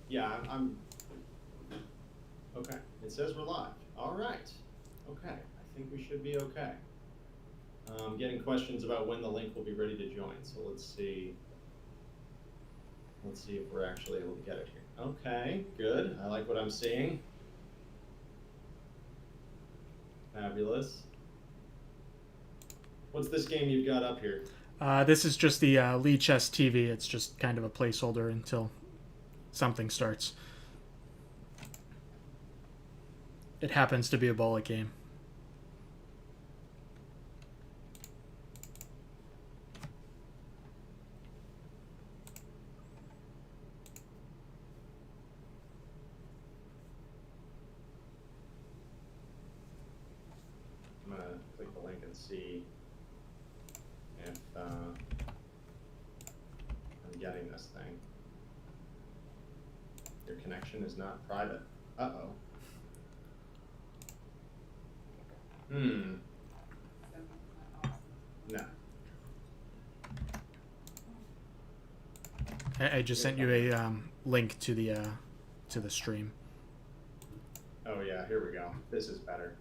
Yeah, okay. It says we're live. All right. Okay. I think we should be okay. Getting questions about when the link will be ready to join. So let's see. Let's see if we're actually able to get it here. Okay, good. I like what I'm seeing. Fabulous. What's this game you've got up here? This is just the Lichess TV. It's just kind of a placeholder until something starts. It happens to be a bullet game. I'm going to click the link and see if I'm getting this thing. Your connection is not private. Uh-oh. No. I just sent you a link to the stream. Oh yeah, here we go. This is better.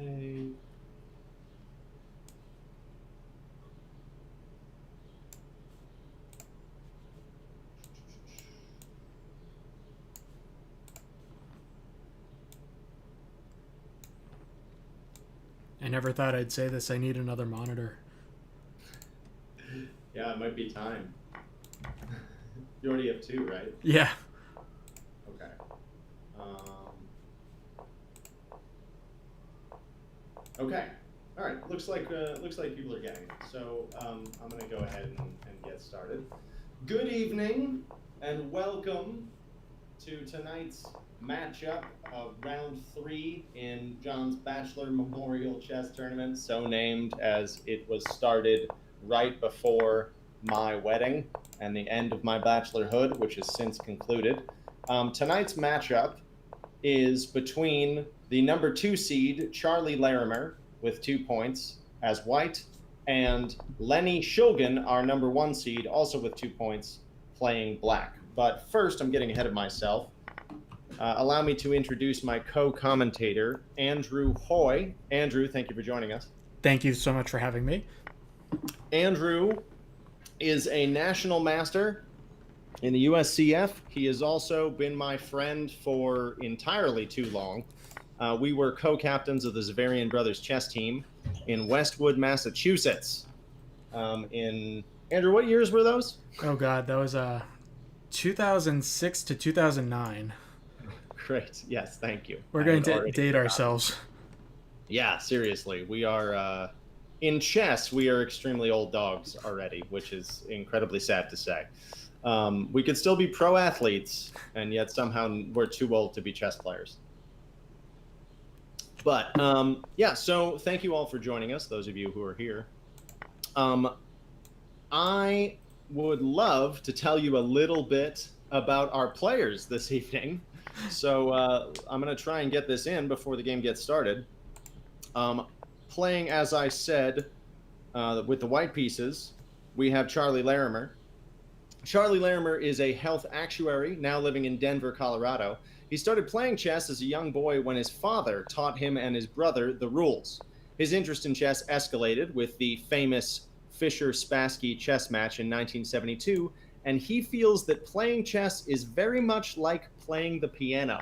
Okay. I never thought I'd say this. I need another monitor. Yeah, it might be time. You already have two, right? Yeah. Okay. Okay. All right. Looks like people are getting it. So I'm going to go ahead and get started. Good evening and welcome to tonight's matchup of round 3 in John's Bachelor Memorial Chess Tournament, so named as it was started right before my wedding and the end of my bachelorhood, which has since concluded. Tonight's matchup is between the number 2 seed, Charlie Larimer, with 2 points as white, and Lenny Shulgin, our number 1 seed, also with 2 points, playing black. But first, I'm getting ahead of myself. Allow me to introduce my co-commentator, Andrew Hoy. Andrew, thank you for joining us. Thank you so much for having me. Andrew is a national master in the USCF. He has also been my friend for entirely too long. We were co-captains of the Zavarian Brothers chess team in Westwood, Massachusetts. Andrew, what years were those? Oh God, that was 2006 to 2009. Great. Yes, thank you. We're going to date ourselves. Yeah, seriously. We are, in chess, we are extremely old dogs already, which is incredibly sad to say. We could still be pro athletes, and yet somehow we're too old to be chess players. But, yeah, so thank you all for joining us, those of you who are here. I would love to tell you a little bit about our players this evening. So I'm going to try and get this in before the game gets started. Playing, as I said, with the white pieces, we have Charlie Larimer. Charlie Larimer is a health actuary now living in Denver, Colorado. He started playing chess as a young boy when his father taught him and his brother the rules. His interest in chess escalated with the famous Fischer-Spassky chess match in 1972, and he feels that playing chess is very much like playing the piano.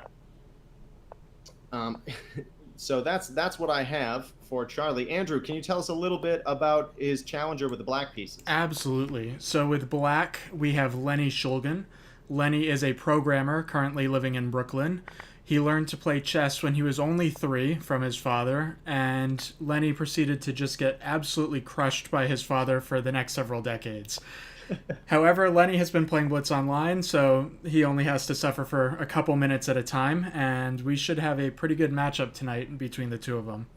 So that's what I have for Charlie. Andrew, can you tell us a little bit about his challenger with the black pieces? Absolutely. So with black, we have Lenny Shulgin. Lenny is a programmer currently living in Brooklyn. He learned to play chess when he was only 3 from his father, and Lenny proceeded to just get absolutely crushed by his father for the next several decades. However, Lenny has been playing Blitz Online, so he only has to suffer for a couple minutes at a time, and we should have a pretty good matchup tonight between the two of them.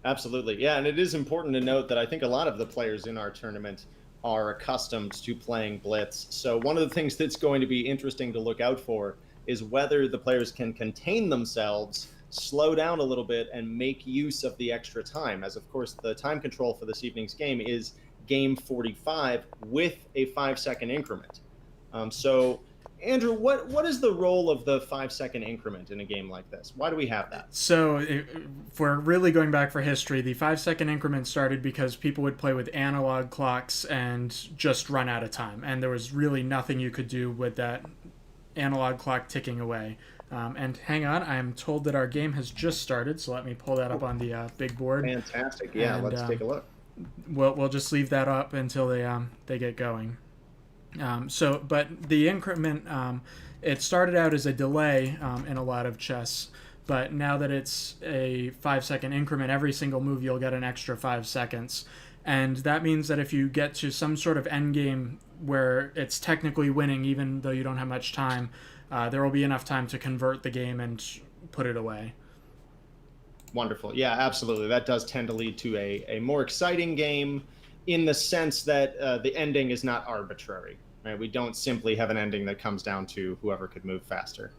Absolutely. Yeah, and it is important to note that I think a lot of the players in our tournament are accustomed to playing blitz. So one of the things that's going to be interesting to look out for is whether the players can contain themselves, slow down a little bit, and make use of the extra time. As of course, the time control for this evening's game is game 45 with a 5-second increment. So Andrew, what is the role of the 5-second increment in a game like this? Why do we have that? So, if we're really going back for history, the 5-second increment started because people would play with analog clocks and just run out of time. And there was really nothing you could do with that analog clock ticking away. And hang on, I'm told that our game has just started, so let me pull that up on the big board. Fantastic. Yeah, And, let's take a look. We'll just leave that up until they get going. But the increment, it started out as a delay in a lot of chess, but now that it's a 5-second increment, every single move you'll get an extra 5 seconds. And that means that if you get to some sort of end game where it's technically winning, even though you don't have much time, there will be enough time to convert the game and put it away. Wonderful. Yeah, absolutely. That does tend to lead to a more exciting game in the sense that the ending is not arbitrary. Right? We don't simply have an ending that comes down to whoever could move faster.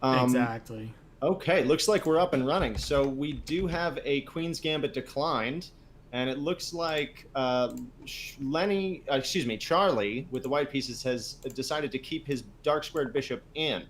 Exactly. Okay, looks like we're up and running. So we do have a Queen's Gambit declined, and it looks like Charlie, with the white pieces, has decided to keep his dark squared bishop in.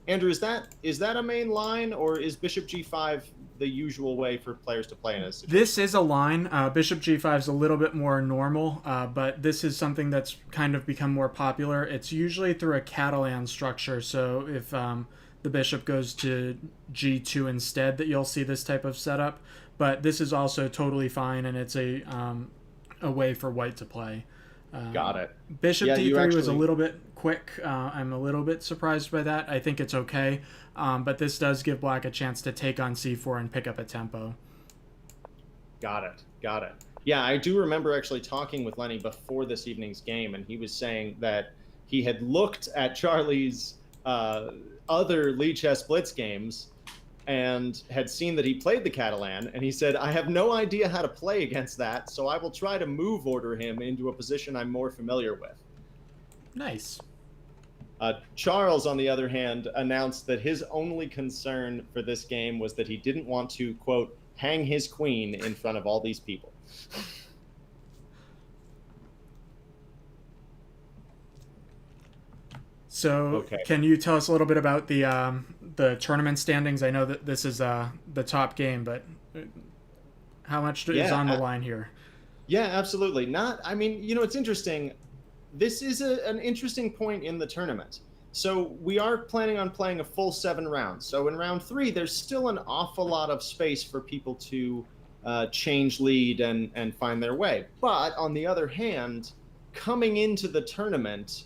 Andrew, is that a main line, or is bishop g5 the usual way for players to play in this situation? This is a line. Bishop g5 is a little bit more normal, but this is something that's kind of become more popular. It's usually through a Catalan structure, so if the bishop goes to g2 instead, that you'll see this type of setup. But this is also totally fine, and it's a way for white to play. Got it. Bishop Yeah, d3 was a little bit quick. I'm a little bit surprised by that. I think it's okay, but this does give black a chance to take on c4 and pick up a tempo. Got it. Yeah, I do remember actually talking with Lenny before this evening's game, and he was saying that he had looked at Charlie's other Lichess Blitz games and had seen that he played the Catalan, and he said, I have no idea how to play against that, so I will try to move order him into a position I'm more familiar with. Nice. Charles, on the other hand, announced that his only concern for this game was that he didn't want to, quote, hang his queen in front of all these people. So, okay. Can you tell us a little bit about the tournament standings? I know that this is the top game, but how much is on the line here? Yeah, absolutely. It's interesting. This is an interesting point in the tournament. So we are planning on playing a full 7 rounds. So in round 3, there's still an awful lot of space for people to change lead and find their way. But on the other hand, coming into the tournament,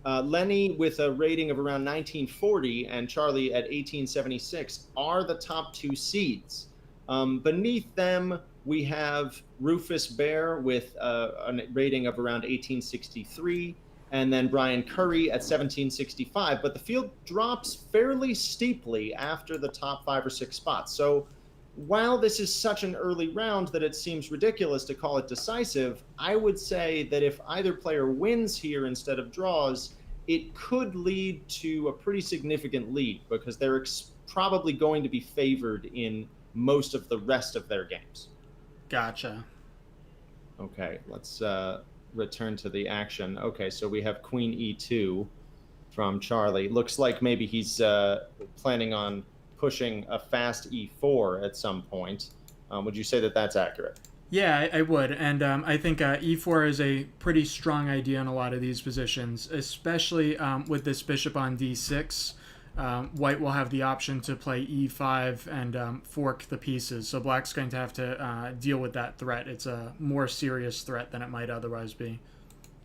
Lenny with a rating of around 1940 and Charlie at 1876 are the top 2 seeds. Beneath them, we have Rufus Bear with a rating of around 1863, and then Brian Curry at 1765. But the field drops fairly steeply after the top 5 or 6 spots. So while this is such an early round that it seems ridiculous to call it decisive, I would say that if either player wins here instead of draws, it could lead to a pretty significant lead because they're probably going to be favored in most of the rest of their games. Gotcha. Okay, let's return to the action. Okay, so we have Queen E2 from Charlie. Looks like maybe he's planning on pushing a fast E4 at some point. Would you say that that's accurate? Yeah, I would. And I think E4 is a pretty strong idea in a lot of these positions, especially with this bishop on D6. White will have the option to play E5 and fork the pieces. So black's going to have to deal with that threat. It's a more serious threat than it might otherwise be.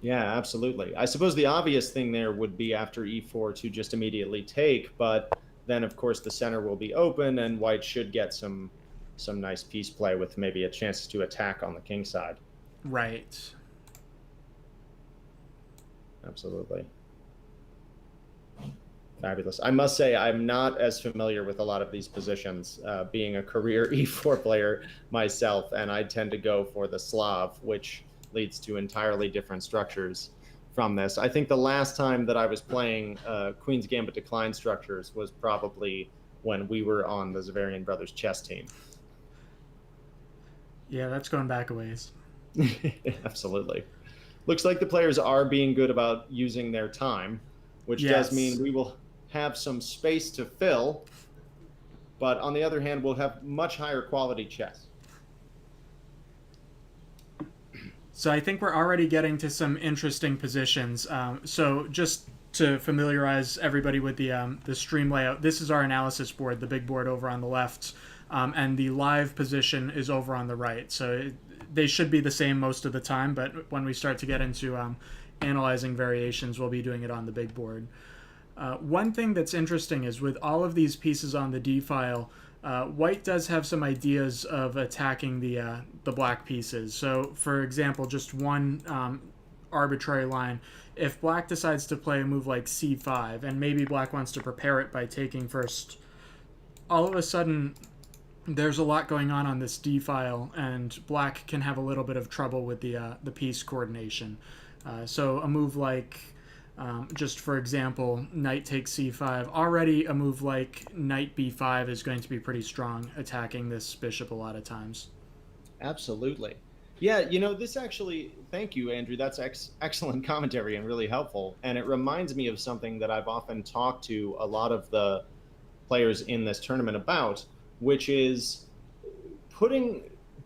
Yeah, absolutely. I suppose the obvious thing there would be after E4 to just immediately take, but then of course the center will be open and white should get some nice piece play with maybe a chance to attack on the king side. Right. Absolutely. Fabulous. I must say I'm not as familiar with a lot of these positions, being a career E4 player myself, and I tend to go for the Slav, which leads to entirely different structures from this. I think the last time that I was playing Queen's Gambit Decline structures was probably when we were on the Zavarian Brothers chess team. Yeah, that's going back a ways. Absolutely. Looks like the players are being good about using their time, which does mean we will have some space to fill, but on the other hand, we'll have much higher quality chess. So I think we're already getting to some interesting positions. So just to familiarize everybody with the stream layout, this is our analysis board, the big board over on the left, and the live position is over on the right. So they should be the same most of the time, but when we start to get into analyzing variations, we'll be doing it on the big board. One thing that's interesting is with all of these pieces on the D file, white does have some ideas of attacking the black pieces. So, for example, just one arbitrary line. If black decides to play a move like c5, and maybe black wants to prepare it by taking first, all of a sudden there's a lot going on this D file, and black can have a little bit of trouble with the piece coordination. So a move like, just for example, knight takes c5. Already a move like knight b5 is going to be pretty strong, attacking this bishop a lot of times. Absolutely. Yeah, this actually, thank you, Andrew. That's excellent commentary and really helpful. And it reminds me of something that I've often talked to a lot of the players in this tournament about, which is putting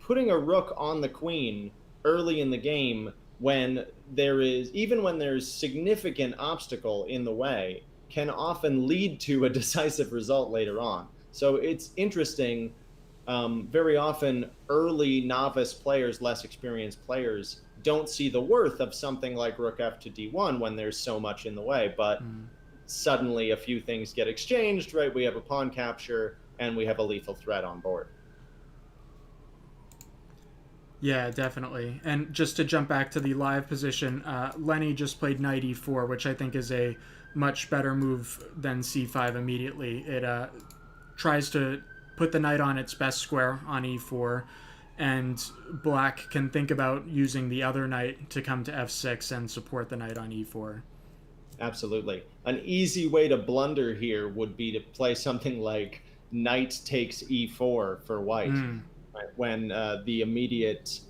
a rook on the queen early in the game when there's significant obstacle in the way, can often lead to a decisive result later on. So it's interesting. Very often early novice players, less experienced players, don't see the worth of something like rook f to d1 when there's so much in the way, but suddenly a few things get exchanged, right? We have a pawn capture and we have a lethal threat on board. Yeah, definitely. And just to jump back to the live position, Lenny just played knight e4, which I think is a much better move than c5 immediately. It tries to put the knight on its best square on e4, and black can think about using the other knight to come to f6 and support the knight on e4. Absolutely. An easy way to blunder here would be to play something like knight takes e4 for white. Right, when the immediate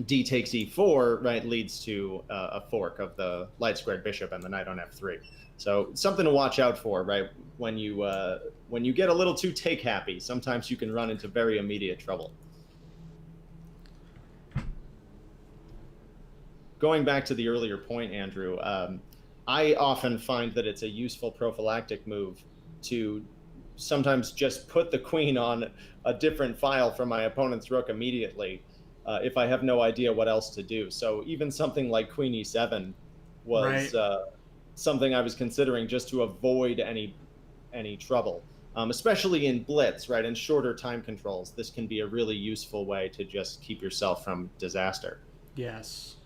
d takes e4, right, leads to a fork of the light squared bishop and the knight on f3. So something to watch out for, right? When you get a little too take happy, sometimes you can run into very immediate trouble. Going back to the earlier point, Andrew, I often find that it's a useful prophylactic move to sometimes just put the queen on a different file from my opponent's rook immediately if I have no idea what else to do. So even something like queen e7 was something I was considering just to avoid any trouble, especially in blitz, right? In shorter time controls, this can be a really useful way to just keep yourself from disaster. Yes.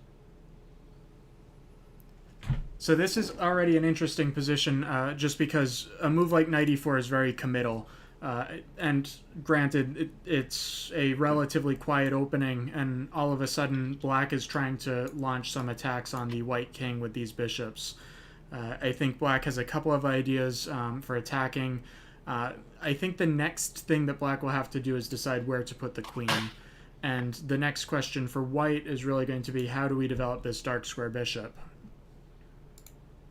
So this is already an interesting position, just because a move like knight e4 is very committal. And granted, it's a relatively quiet opening, and all of a sudden black is trying to launch some attacks on the white king with these bishops. I think black has a couple of ideas for attacking. I think the next thing that black will have to do is decide where to put the queen. And the next question for white is really going to be, how do we develop this dark square bishop?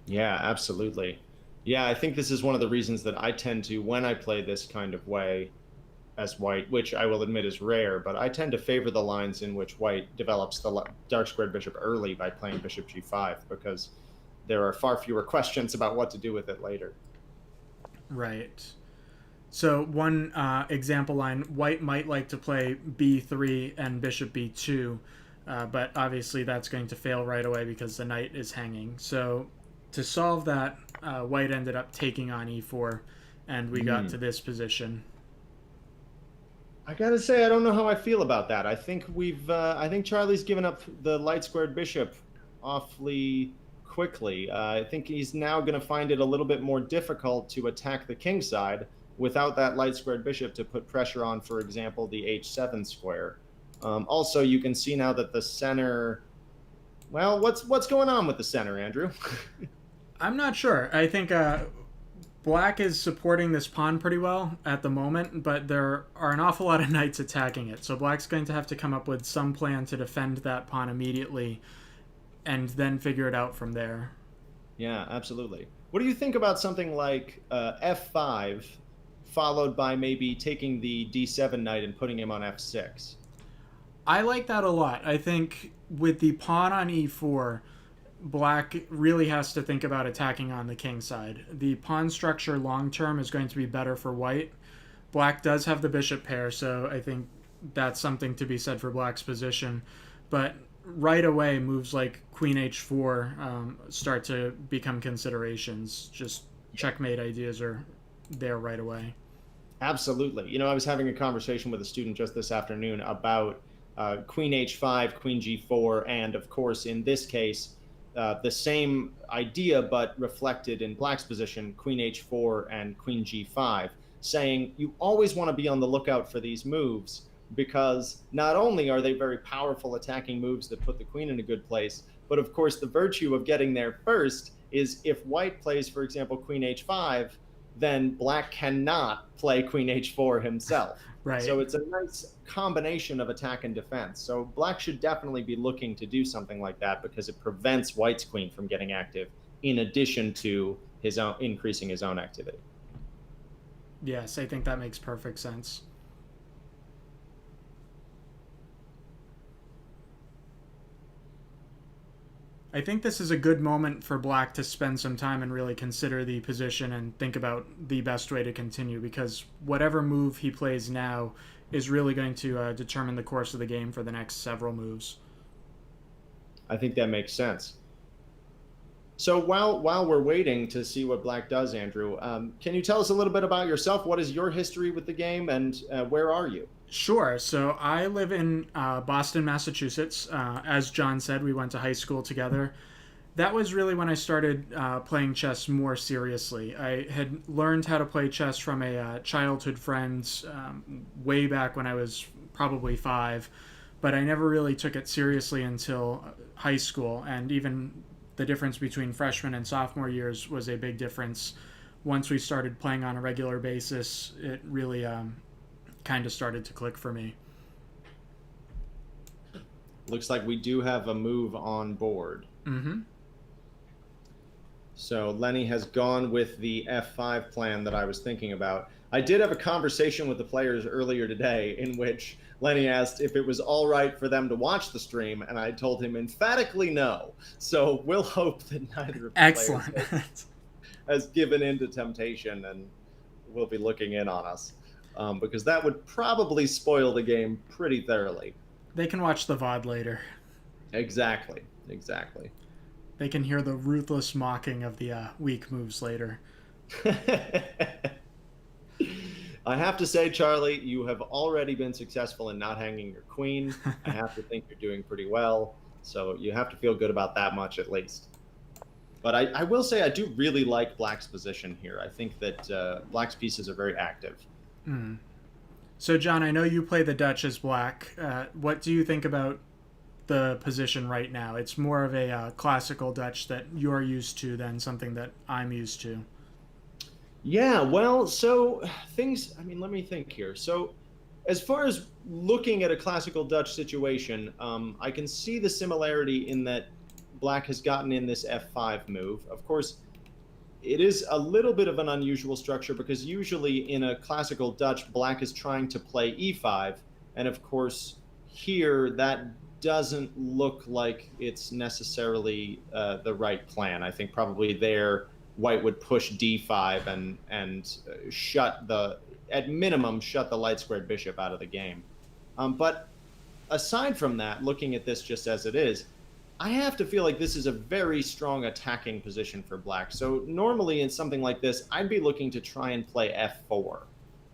Yeah, absolutely. Yeah, I think this is one of the reasons that I tend to, when I play this kind of way as white, which I will admit is rare, but I tend to favor the lines in which white develops the dark squared bishop early by playing bishop g5, because there are far fewer questions about what to do with it later. Right. So one example line, white might like to play b3 and bishop b2, but obviously that's going to fail right away because the knight is hanging. So to solve that, white ended up taking on e4, and we got to this position. I gotta say, I don't know how I feel about that. I think I think Charlie's given up the light squared bishop awfully quickly. I think he's now going to find it a little bit more difficult to attack the king side without that light squared bishop to put pressure on, for example, the h7 square. Also, you can see now that the center. Well, what's going on with the center, Andrew? I'm not sure. I think black is supporting this pawn pretty well at the moment, but there are an awful lot of knights attacking it. So black's going to have to come up with some plan to defend that pawn immediately and then figure it out from there. Yeah, absolutely. What do you think about something like f5, followed by maybe taking the d7 knight and putting him on f6? I like that a lot. I think with the pawn on e4, black really has to think about attacking on the king side. The pawn structure long term is going to be better for white. Black does have the bishop pair, so I think that's something to be said for black's position. But right away, moves like queen h4 start to become considerations. Just checkmate ideas are there right away. Absolutely. I was having a conversation with a student just this afternoon about queen h5, queen g4, and of course, in this case, the same idea but reflected in black's position, queen h4 and queen g5, saying you always want to be on the lookout for these moves because not only are they very powerful attacking moves that put the queen in a good place, but of course the virtue of getting there first is if white plays, for example, queen h5, then black cannot play queen h4 himself. Right. So it's a nice combination of attack and defense. So black should definitely be looking to do something like that because it prevents white's queen from getting active in addition to his own increasing his own activity. Yes, I think that makes perfect sense. I think this is a good moment for black to spend some time and really consider the position and think about the best way to continue because whatever move he plays now is really going to determine the course of the game for the next several moves. I think that makes sense. So while we're waiting to see what black does, Andrew, can you tell us a little bit about yourself? What is your history with the game and where are you? Sure. So I live in Boston, Massachusetts. As John said, we went to high school together. That was really when I started playing chess more seriously. I had learned how to play chess from a childhood friend way back when I was probably 5, but I never really took it seriously until high school. And even the difference between freshman and sophomore years was a big difference. Once we started playing on a regular basis, it really kind of started to click for me. Looks like we do have a move on board. Mm-hmm. So Lenny has gone with the f5 plan that I was thinking about. I did have a conversation with the players earlier today in which Lenny asked if it was all right for them to watch the stream, and I told him emphatically no. So we'll hope that neither of the Excellent. players has given in to temptation and will be looking in on us. Because that would probably spoil the game pretty thoroughly. They can watch the VOD later. Exactly. They can hear the ruthless mocking of the weak moves later. I have to say, Charlie, you have already been successful in not hanging your queen. I have to think you're doing pretty well. So you have to feel good about that much at least. But I will say I do really like black's position here. I think that black's pieces are very active. Mm. So, John, I know you play the Dutch as black. What do you think about the position right now? It's more of a classical Dutch that you're used to than something that I'm used to. Yeah, well, so things, let me think here. So as far as looking at a classical Dutch situation, I can see the similarity in that black has gotten in this f5 move. Of course, it is a little bit of an unusual structure because usually in a classical Dutch, black is trying to play e5. And of course, here that doesn't look like it's necessarily the right plan. I think probably there, white would push d5 and at minimum, shut the light squared bishop out of the game. But aside from that, looking at this just as it is, I have to feel like this is a very strong attacking position for black. So normally in something like this, I'd be looking to try and play f4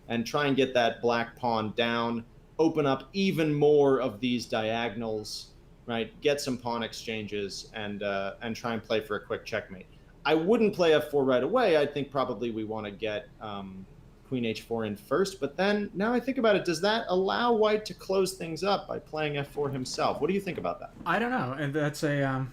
and try and get that black pawn down, open up even more of these diagonals, right? Get some pawn exchanges and try and play for a quick checkmate. I wouldn't play f4 right away. I think probably we want to get queen h4 in first. But then now I think about it, does that allow white to close things up by playing f4 himself? What do you think about that? I don't know, and that's a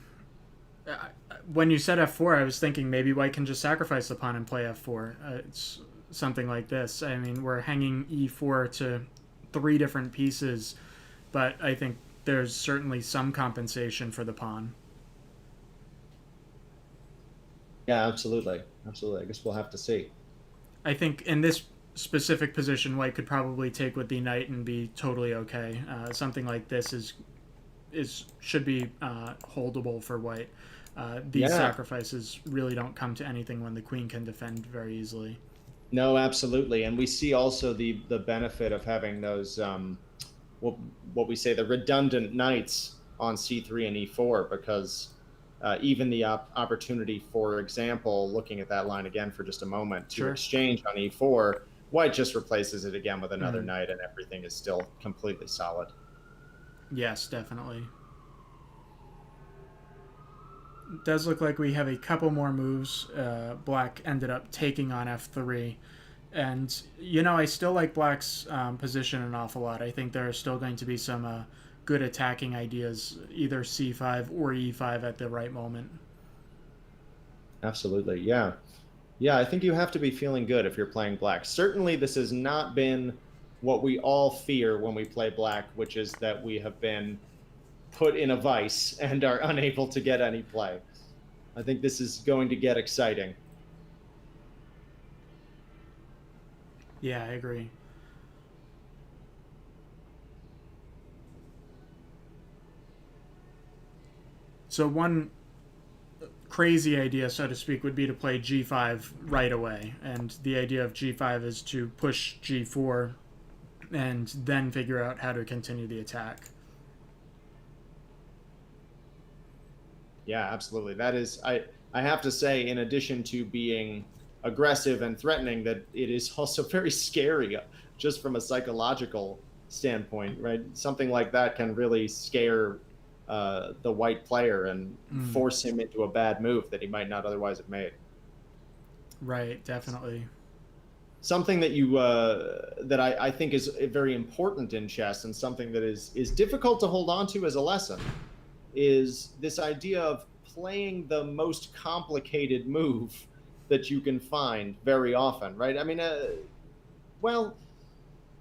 when you said f4, I was thinking maybe white can just sacrifice the pawn and play f4. It's something like this. I mean, we're hanging e4 to 3 different pieces, but I think there's certainly some compensation for the pawn. Yeah, absolutely. Absolutely. I guess we'll have to see. I think in this specific position, white could probably take with the knight and be totally okay. Something like this is should be holdable for white. These Yeah. sacrifices really don't come to anything when the queen can defend very easily. No, absolutely. And we see also the benefit of having those what what we say the redundant knights on c3 and e4, because even the opportunity, for example, looking at that line again for just a moment, to Sure. exchange on e4, white just replaces it again with another Mhm. knight, and everything is still completely solid. Yes, definitely. It does look like we have a couple more moves. Black ended up taking on f3. And, I still like Black's position an awful lot. I think there are still going to be some good attacking ideas, either c5 or e5 at the right moment. Absolutely. Yeah. Yeah, I think you have to be feeling good if you're playing black. Certainly, this has not been what we all fear when we play black, which is that we have been put in a vice and are unable to get any play. I think this is going to get exciting. Yeah, I agree. So one crazy idea, so to speak, would be to play g5 right away. And the idea of g5 is to push g4 and then figure out how to continue the attack. Yeah, absolutely. That is, I have to say, in addition to being aggressive and threatening, that it is also very scary, just from a psychological standpoint, right? Something like that can really scare the white player and Mm, force him into a bad move that he might not otherwise have made. right, definitely. Something that you that I think is very important in chess, and something that is difficult to hold on to as a lesson, is this idea of playing the most complicated move that you can find very often, right? I mean, well,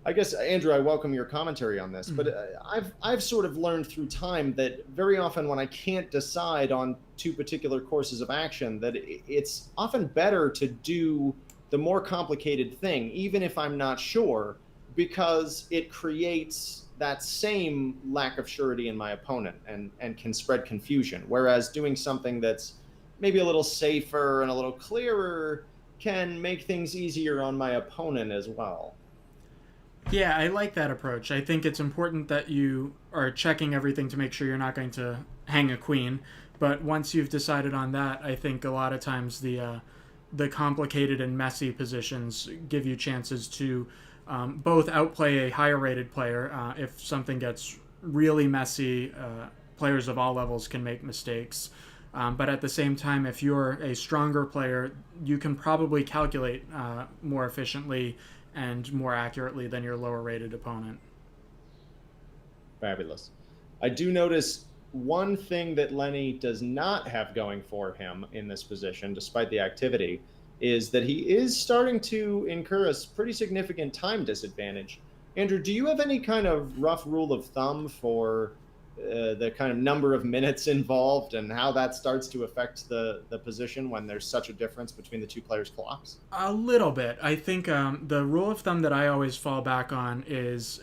I guess, Andrew, I welcome your commentary on this, but Mm. I've sort of learned through time that very often when I can't decide on 2 particular courses of action, that it's often better to do the more complicated thing, even if I'm not sure, because it creates that same lack of surety in my opponent, and can spread confusion. Whereas doing something that's maybe a little safer and a little clearer can make things easier on my opponent as well. Yeah, I like that approach. I think it's important that you are checking everything to make sure you're not going to hang a queen. But once you've decided on that, I think a lot of times the complicated and messy positions give you chances to both outplay a higher rated player. If something gets really messy, players of all levels can make mistakes. But at the same time, if you're a stronger player, you can probably calculate more efficiently and more accurately than your lower rated opponent. Fabulous. I do notice one thing that Lenny does not have going for him in this position, despite the activity, is that he is starting to incur a pretty significant time disadvantage. Andrew, do you have any kind of rough rule of thumb for the kind of number of minutes involved and how that starts to affect the position when there's such a difference between the 2 players' clocks? A little bit. I think the rule of thumb that I always fall back on is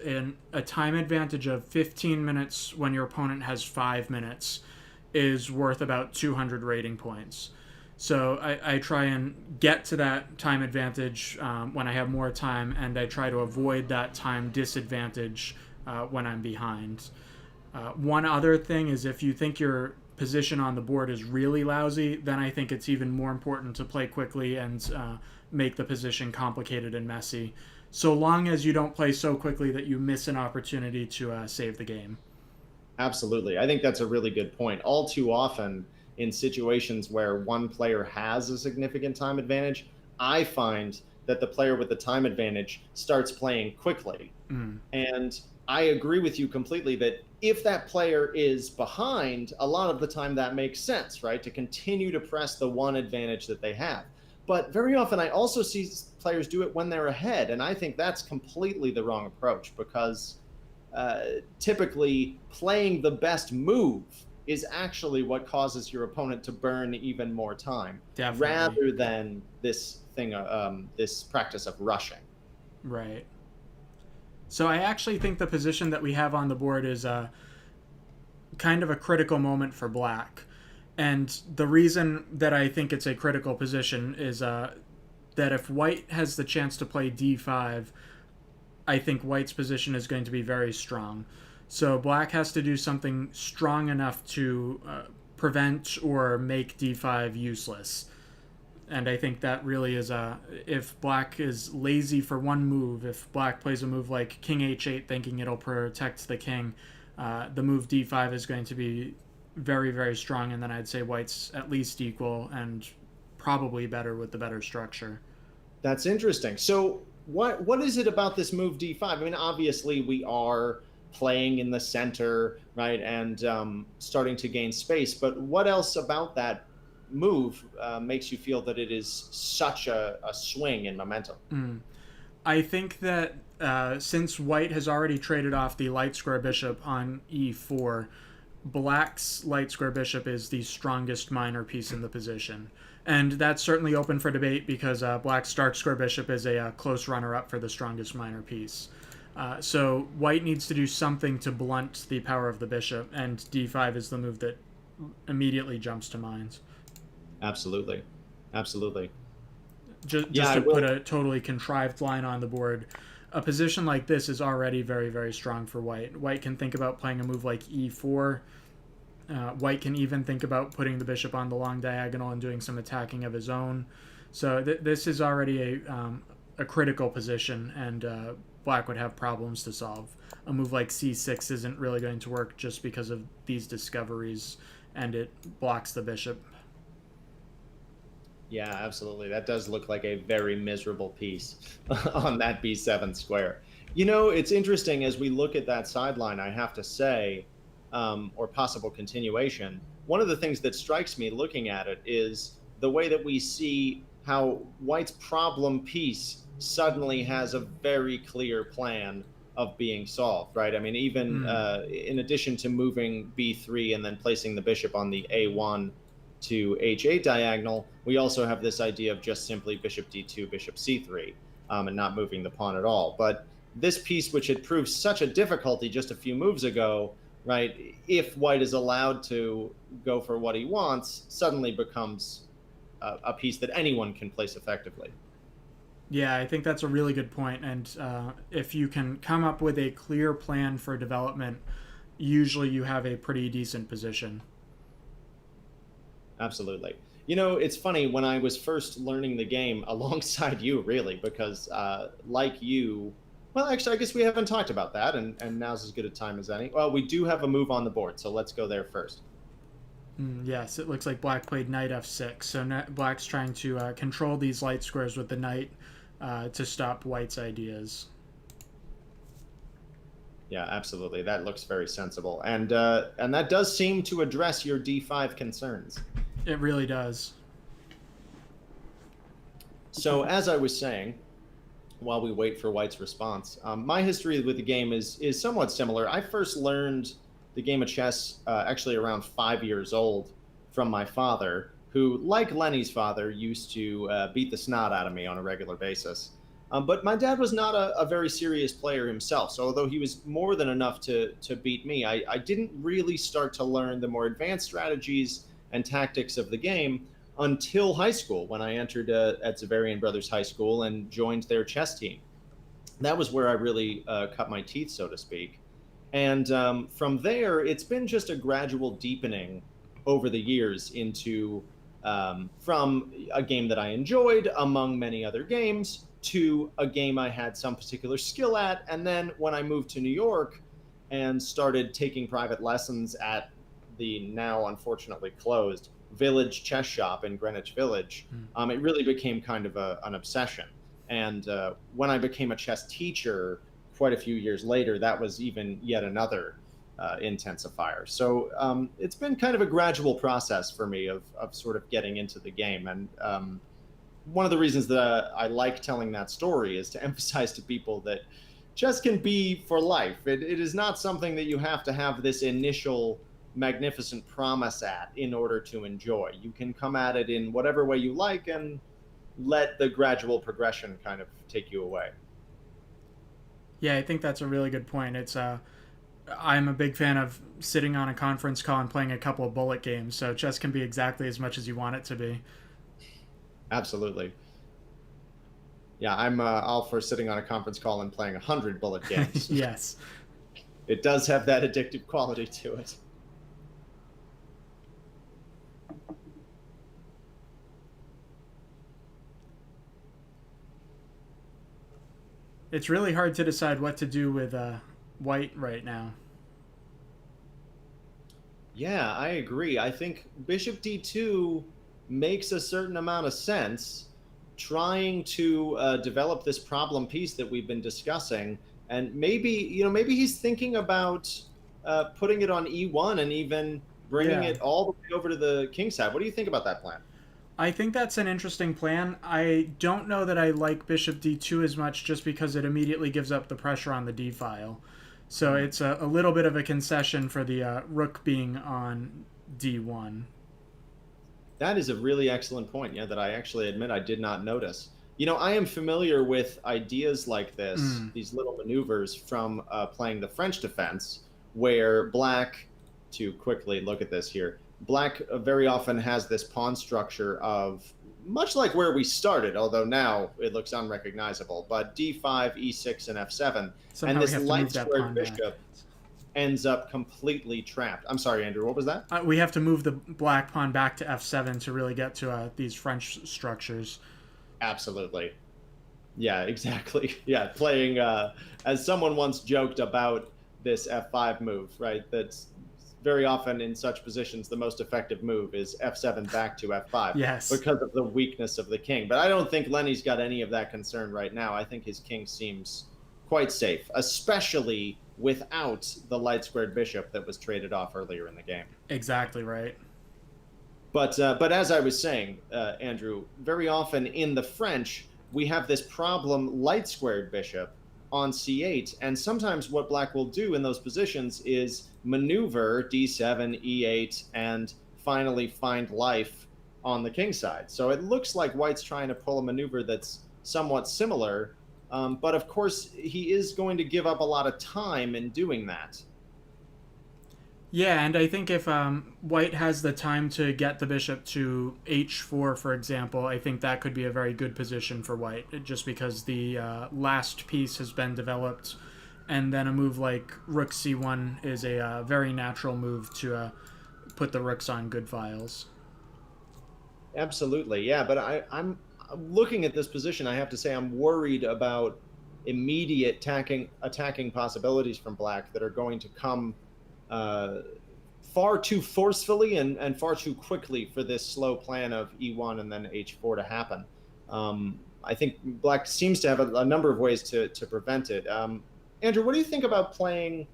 a time advantage of 15 minutes when your opponent has 5 minutes is worth about 200 rating points. So I try and get to that time advantage when I have more time, and I try to avoid that time disadvantage when I'm behind. One other thing is if you think your position on the board is really lousy, then I think it's even more important to play quickly and make the position complicated and messy. So long as you don't play so quickly that you miss an opportunity to save the game. Absolutely. I think that's a really good point. All too often, in situations where one player has a significant time advantage, I find that the player with the time advantage starts playing quickly. Mm. And I agree with you completely that if that player is behind, a lot of the time that makes sense, right? To continue to press the one advantage that they have. But very often I also see players do it when they're ahead. And I think that's completely the wrong approach because typically playing the best move is actually what causes your opponent to burn even more time, Definitely. rather than this thing, this practice of rushing. Right. So I actually think the position that we have on the board is kind of a critical moment for black. And the reason that I think it's a critical position is that if white has the chance to play d5, I think white's position is going to be very strong. So black has to do something strong enough to prevent or make d5 useless. And I think that really is if black is lazy for one move, if black plays a move like king h8 thinking it'll protect the king, the move d5 is going to be very, very strong, and then I'd say white's at least equal and probably better with the better structure. That's interesting. So what is it about this move d5? I mean, obviously we are playing in the center, right, and starting to gain space, but what else about that move makes you feel that it is such a swing in momentum? I think that since white has already traded off the light square bishop on e4, black's light square bishop is the strongest minor piece in the position. And that's certainly open for debate because black's dark square bishop is a close runner-up for the strongest minor piece. So white needs to do something to blunt the power of the bishop, and d5 is the move that immediately jumps to mind. Absolutely. Just to put a totally contrived line on the board, a position like this is already very, very strong for white. White can think about playing a move like e4. White can even think about putting the bishop on the long diagonal and doing some attacking of his own. So this is already a critical position, and black would have problems to solve. A move like c6 isn't really going to work just because of these discoveries, and it blocks the bishop. Yeah, absolutely. That does look like a very miserable piece on that b7 square. You know, it's interesting as we look at that sideline, I have to say, or possible continuation, one of the things that strikes me looking at it is the way that we see how white's problem piece suddenly has a very clear plan of being solved, right? I mean, even in addition to moving b3 and then placing the bishop on the a1 to h8 diagonal, we also have this idea of just simply bishop d2, bishop c3, and not moving the pawn at all. But this piece, which had proved such a difficulty just a few moves ago, right, if white is allowed to go for what he wants, suddenly becomes a piece that anyone can place effectively. Yeah, I think that's a really good point. And if you can come up with a clear plan for development, usually you have a pretty decent position. Absolutely. You know, it's funny, when I was first learning the game alongside you, really, because like you, well, actually, I guess we haven't talked about that, and now's as good a time as any. Well, we do have a move on the board, so let's go there first. Yes, it looks like black played knight f6, so black's trying to control these light squares with the knight to stop white's ideas. Yeah, absolutely. That looks very sensible, and that does seem to address your d5 concerns. It really does. So, as I was saying, while we wait for white's response, my history with the game is somewhat similar. I first learned the game of chess actually around 5 years old from my father, who, like Lenny's father, used to beat the snot out of me on a regular basis. But my dad was not a very serious player himself, so although he was more than enough to beat me, I didn't really start to learn the more advanced strategies and tactics of the game until high school, when I entered at Zavarian Brothers High School and joined their chess team. That was where I really cut my teeth, so to speak. And from there, it's been just a gradual deepening over the years into from a game that I enjoyed among many other games to a game I had some particular skill at. And then when I moved to New York and started taking private lessons at the now unfortunately closed Village Chess Shop in Greenwich Village, it really became kind of an obsession. And when I became a chess teacher quite a few years later, that was even yet another intensifier. So it's been kind of a gradual process for me of sort of getting into the game. And one of the reasons that I like telling that story is to emphasize to people that chess can be for life. It is not something that you have to have this initial magnificent promise at in order to enjoy. You can come at it in whatever way you like and let the gradual progression kind of take you away. Yeah, I think that's a really good point. I'm a big fan of sitting on a conference call and playing a couple of bullet games. So chess can be exactly as much as you want it to be. Absolutely. Yeah, I'm all for sitting on a conference call and playing 100 bullet games. Yes. It does have that addictive quality to it. It's really hard to decide what to do with white right now. Yeah, I agree. I think bishop d2 makes a certain amount of sense, trying to develop this problem piece that we've been discussing. And maybe he's thinking about putting it on e1 and even bringing it all the way over to the king side. What do you think about that plan? I think that's an interesting plan. I don't know that I like bishop d2 as much just because it immediately gives up the pressure on the d file. So it's a little bit of a concession for the rook being on d1. That is a really excellent point, yeah, that I actually admit I did not notice. I am familiar with ideas like this, these little maneuvers from playing the French defense, where black, to quickly look at this here, black very often has this pawn structure of, much like where we started, although now it looks unrecognizable, but d5, e6, and f7. Somehow and this we have to light move that squared pawn bishop back. ends up completely trapped. I'm sorry, Andrew, what was that? We have to move the black pawn back to f7 to really get to these French structures. Absolutely. Yeah, exactly. Yeah, playing, as someone once joked about this f5 move, right? That's very often in such positions, the most effective move is f7 back to f5. Yes. Because of the weakness of the king. But I don't think Lenny's got any of that concern right now. I think his king seems quite safe, especially without the light squared bishop that was traded off earlier in the game. Exactly right. But as I was saying, Andrew, very often in the French, we have this problem light squared bishop on c8, and sometimes what black will do in those positions is maneuver d7, e8, and finally find life on the king side. So it looks like white's trying to pull a maneuver that's somewhat similar, but of course he is going to give up a lot of time in doing that. Yeah, and I think if white has the time to get the bishop to h4, for example, I think that could be a very good position for white, just because the last piece has been developed, and then a move like rook c1 is a very natural move to put the rooks on good files. Absolutely, yeah, but I'm looking at this position, I have to say I'm worried about immediate attacking possibilities from black that are going to come far too forcefully and far too quickly for this slow plan of e1 and then h4 to happen. I think black seems to have a number of ways to prevent it. Andrew, what do you think about playing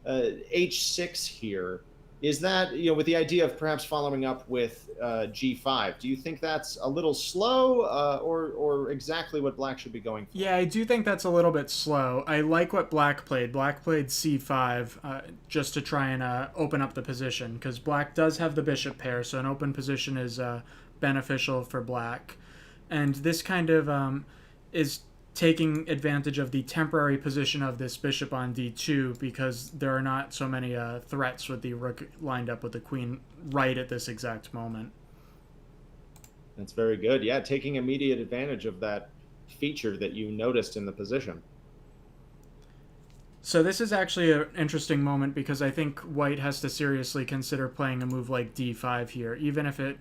h6 here? Is that, with the idea of perhaps following up with g5, do you think that's a little slow or exactly what black should be going for? Yeah, I do think that's a little bit slow. I like what black played. Black played c5 just to try and open up the position, because black does have the bishop pair, so an open position is beneficial for black. And this kind of is taking advantage of the temporary position of this bishop on d2, because there are not so many threats with the rook lined up with the queen right at this exact moment. That's very good. Yeah, taking immediate advantage of that feature that you noticed in the position. So this is actually an interesting moment, because I think white has to seriously consider playing a move like d5 here. Even if it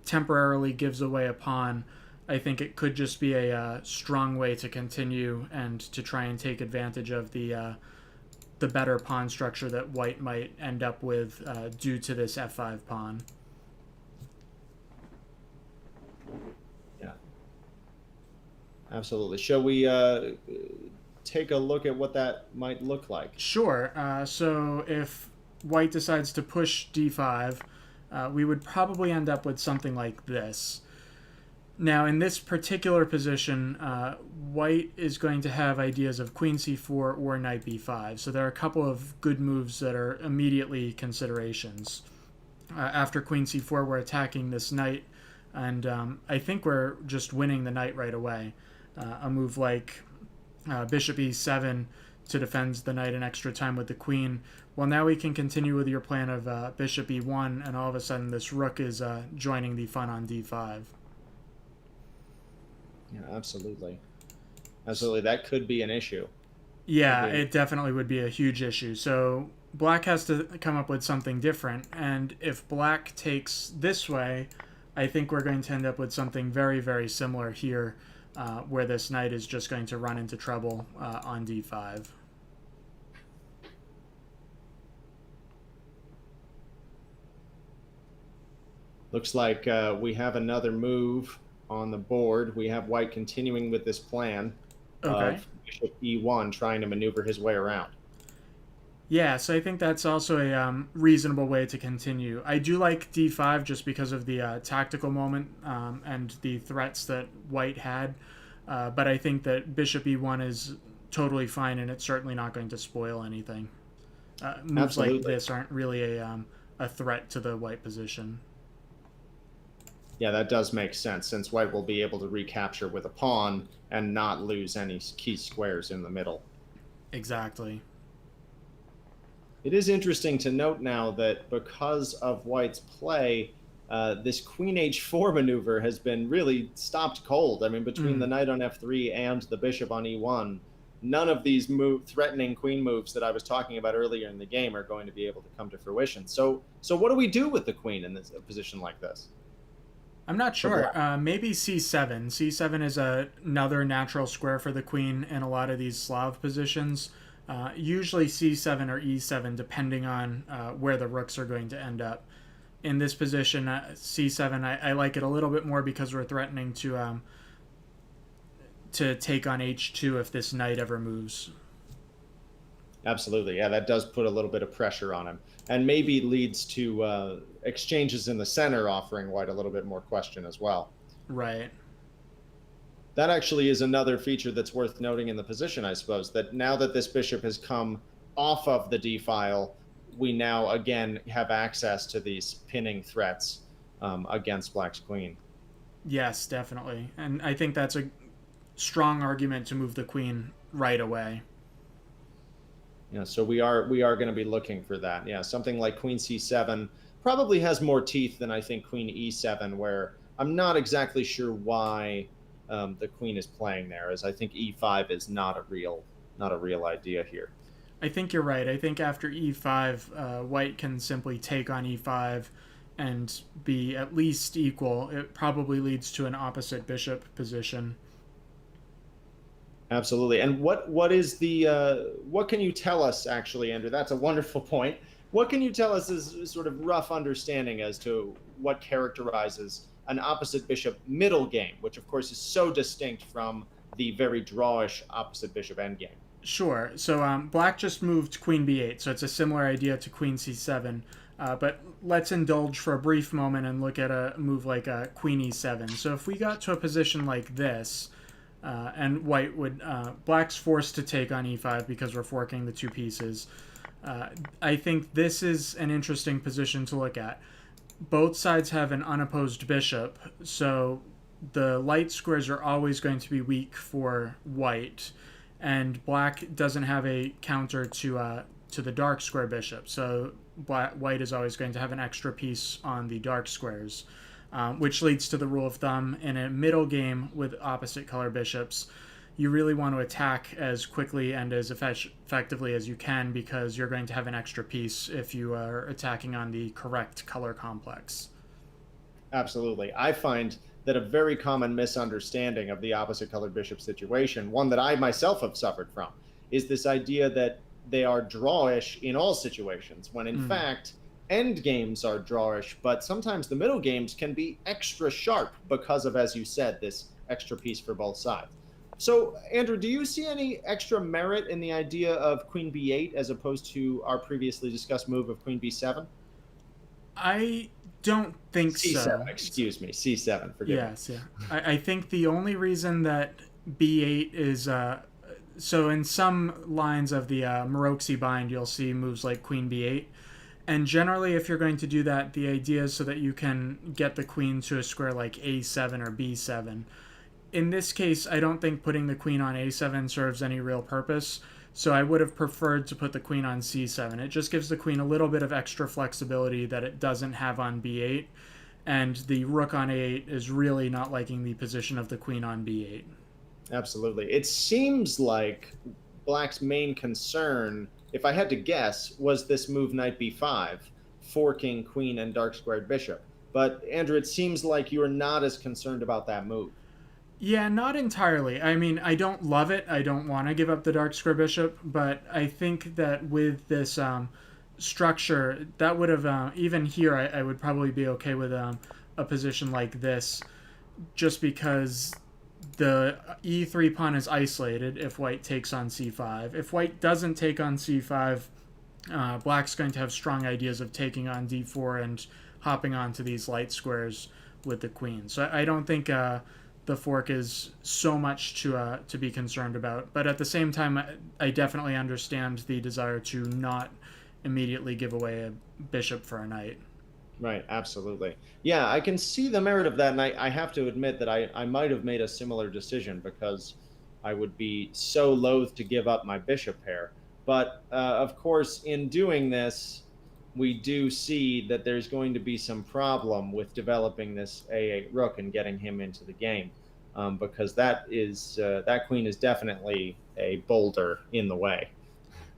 temporarily gives away a pawn, I think it could just be a strong way to continue and to try and take advantage of the better pawn structure that white might end up with due to this f5 pawn. Yeah, Absolutely. Shall we take a look at what that might look like? Sure. So if white decides to push d5, we would probably end up with something like this. Now, in this particular position, white is going to have ideas of queen c4 or knight b5. So there are a couple of good moves that are immediately considerations. After queen c4, we're attacking this knight, and I think we're just winning the knight right away. A move like bishop e7 to defend the knight an extra time with the queen. Well, now we can continue with your plan of bishop e1, and all of a sudden this rook is joining the fun on d5. Yeah, absolutely. Absolutely. That could be an issue. Yeah, it definitely would be a huge issue. So black has to come up with something different, and if black takes this way, I think we're going to end up with something very, very similar here, where this knight is just going to run into trouble on d5. Looks like we have another move on the board. We have white continuing with this plan Okay. of bishop e1, trying to maneuver his way around. Yeah, so I think that's also a reasonable way to continue. I do like d5 just because of the tactical moment and the threats that white had, but I think that bishop e1 is totally fine, and it's certainly not going to spoil anything. Moves like this aren't really a threat to the white position. Yeah, that does make sense, since white will be able to recapture with a pawn and not lose any key squares in the middle. Exactly. It is interesting to note now that because of white's play, this queen h4 maneuver has been really stopped cold. I mean, between the knight on f3 and the bishop on e1, none of these threatening queen moves that I was talking about earlier in the game are going to be able to come to fruition. So what do we do with the queen in this position like this? I'm not sure. Maybe c7. c7 is another natural square for the queen in a lot of these Slav positions. Usually c7 or e7, depending on where the rooks are going to end up. In this position, c7, I like it a little bit more because we're threatening to take on h2 if this knight ever moves. Absolutely. Yeah, that does put a little bit of pressure on him, and maybe leads to exchanges in the center, offering white a little bit more question as well. Right. That actually is another feature that's worth noting in the position, I suppose, that now that this bishop has come off of the d-file, we now again have access to these pinning threats against black's queen. Yes, definitely. And I think that's a strong argument to move the queen right away. Yeah, so we are going to be looking for that. Yeah, something like queen c7 probably has more teeth than I think queen e7, where I'm not exactly sure why the queen is playing there, as I think e5 is not a real idea here. I think you're right. I think after e5, white can simply take on e5 and be at least equal. It probably leads to an opposite bishop position. Absolutely. And what is the what can you tell us, actually, Andrew? That's a wonderful point. What can you tell us as sort of rough understanding as to what characterizes an opposite bishop middle game, which of course is so distinct from the very drawish opposite bishop endgame? Sure. So black just moved queen b8, so it's a similar idea to queen c7. But let's indulge for a brief moment and look at a move like queen e7. So if we got to a position like this, and white would black's forced to take on e5 because we're forking the two pieces. I think this is an interesting position to look at. Both sides have an unopposed bishop, so the light squares are always going to be weak for white, and black doesn't have a counter to the dark square bishop, so white is always going to have an extra piece on the dark squares. Which leads to the rule of thumb: in a middle game with opposite color bishops, you really want to attack as quickly and as effectively as you can, because you're going to have an extra piece if you are attacking on the correct color complex. Absolutely. I find that a very common misunderstanding of the opposite colored bishop situation, one that I myself have suffered from, is this idea that they are drawish in all situations, when in fact end games are drawish, but sometimes the middle games can be extra sharp because of, as you said, this extra piece for both sides. So, Andrew, do you see any extra merit in the idea of Queen B8 as opposed to our previously discussed move of Queen B7? I don't think C7, so. excuse me, C7, forgive me. Yes, yeah. I think the only reason that B8 is so in some lines of the Maroczy bind, you'll see moves like Queen B8. And generally, if you're going to do that, the idea is so that you can get the queen to a square like A7 or B7. In this case, I don't think putting the queen on A7 serves any real purpose. So I would have preferred to put the queen on C7. It just gives the queen a little bit of extra flexibility that it doesn't have on B8. And the rook on A8 is really not liking the position of the queen on B8. Absolutely. It seems like Black's main concern, if I had to guess, was this move knight b5, forking queen and dark squared bishop. But Andrew, it seems like you're not as concerned about that move. Yeah, not entirely. I mean, I don't love it. I don't want to give up the dark square bishop, but I think that with this structure, that would have, even here, I would probably be okay with a position like this, just because the e3 pawn is isolated if white takes on c5. If white doesn't take on c5, black's going to have strong ideas of taking on d4 and hopping onto these light squares with the queen. So I don't think the fork is so much to be concerned about. But at the same time, I definitely understand the desire to not immediately give away a bishop for a knight. Right, absolutely. Yeah, I can see the merit of that, and I have to admit that I might have made a similar decision because I would be so loath to give up my bishop pair. But of course, in doing this, we do see that there's going to be some problem with developing this A8 rook and getting him into the game, because that queen is definitely a boulder in the way.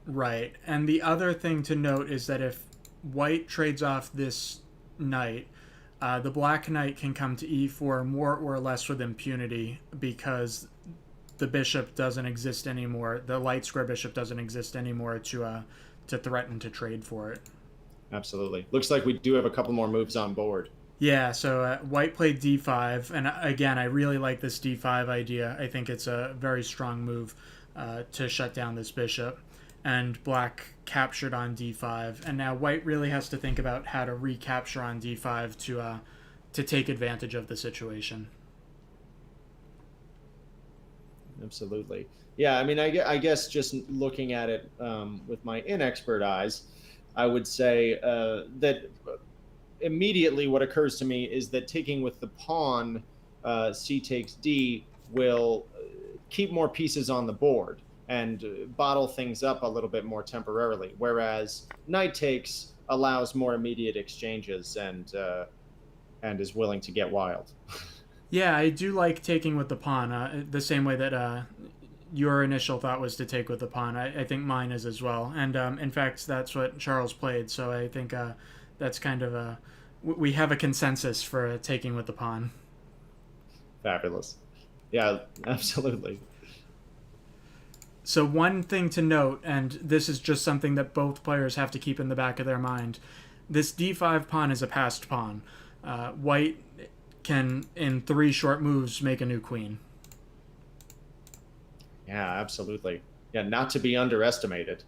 Right. And the other thing to note is that if white trades off this knight, the black knight can come to e4 more or less with impunity because the bishop doesn't exist anymore. The light square bishop doesn't exist anymore to threaten to trade for it. Absolutely. Looks like we do have a couple more moves on board. Yeah, so white played d5, and again, I really like this d5 idea. I think it's a very strong move to shut down this bishop. And black captured on d5, and now white really has to think about how to recapture on d5 to take advantage of the situation. Absolutely. Yeah, I mean, I guess just looking at it with my inexpert eyes, I would say that immediately what occurs to me is that taking with the pawn, c takes d, will keep more pieces on the board and bottle things up a little bit more temporarily, whereas knight takes allows more immediate exchanges and is willing to get wild. Yeah, I do like taking with the pawn, the same way that your initial thought was to take with the pawn. I think mine is as well. And in fact, that's what Charles played, so I think that's kind of a... We have a consensus for taking with the pawn. Fabulous. Yeah, absolutely. So one thing to note, and this is just something that both players have to keep in the back of their mind, this d5 pawn is a passed pawn. White can, in 3 short moves, make a new queen. Yeah, absolutely. Yeah, not to be underestimated.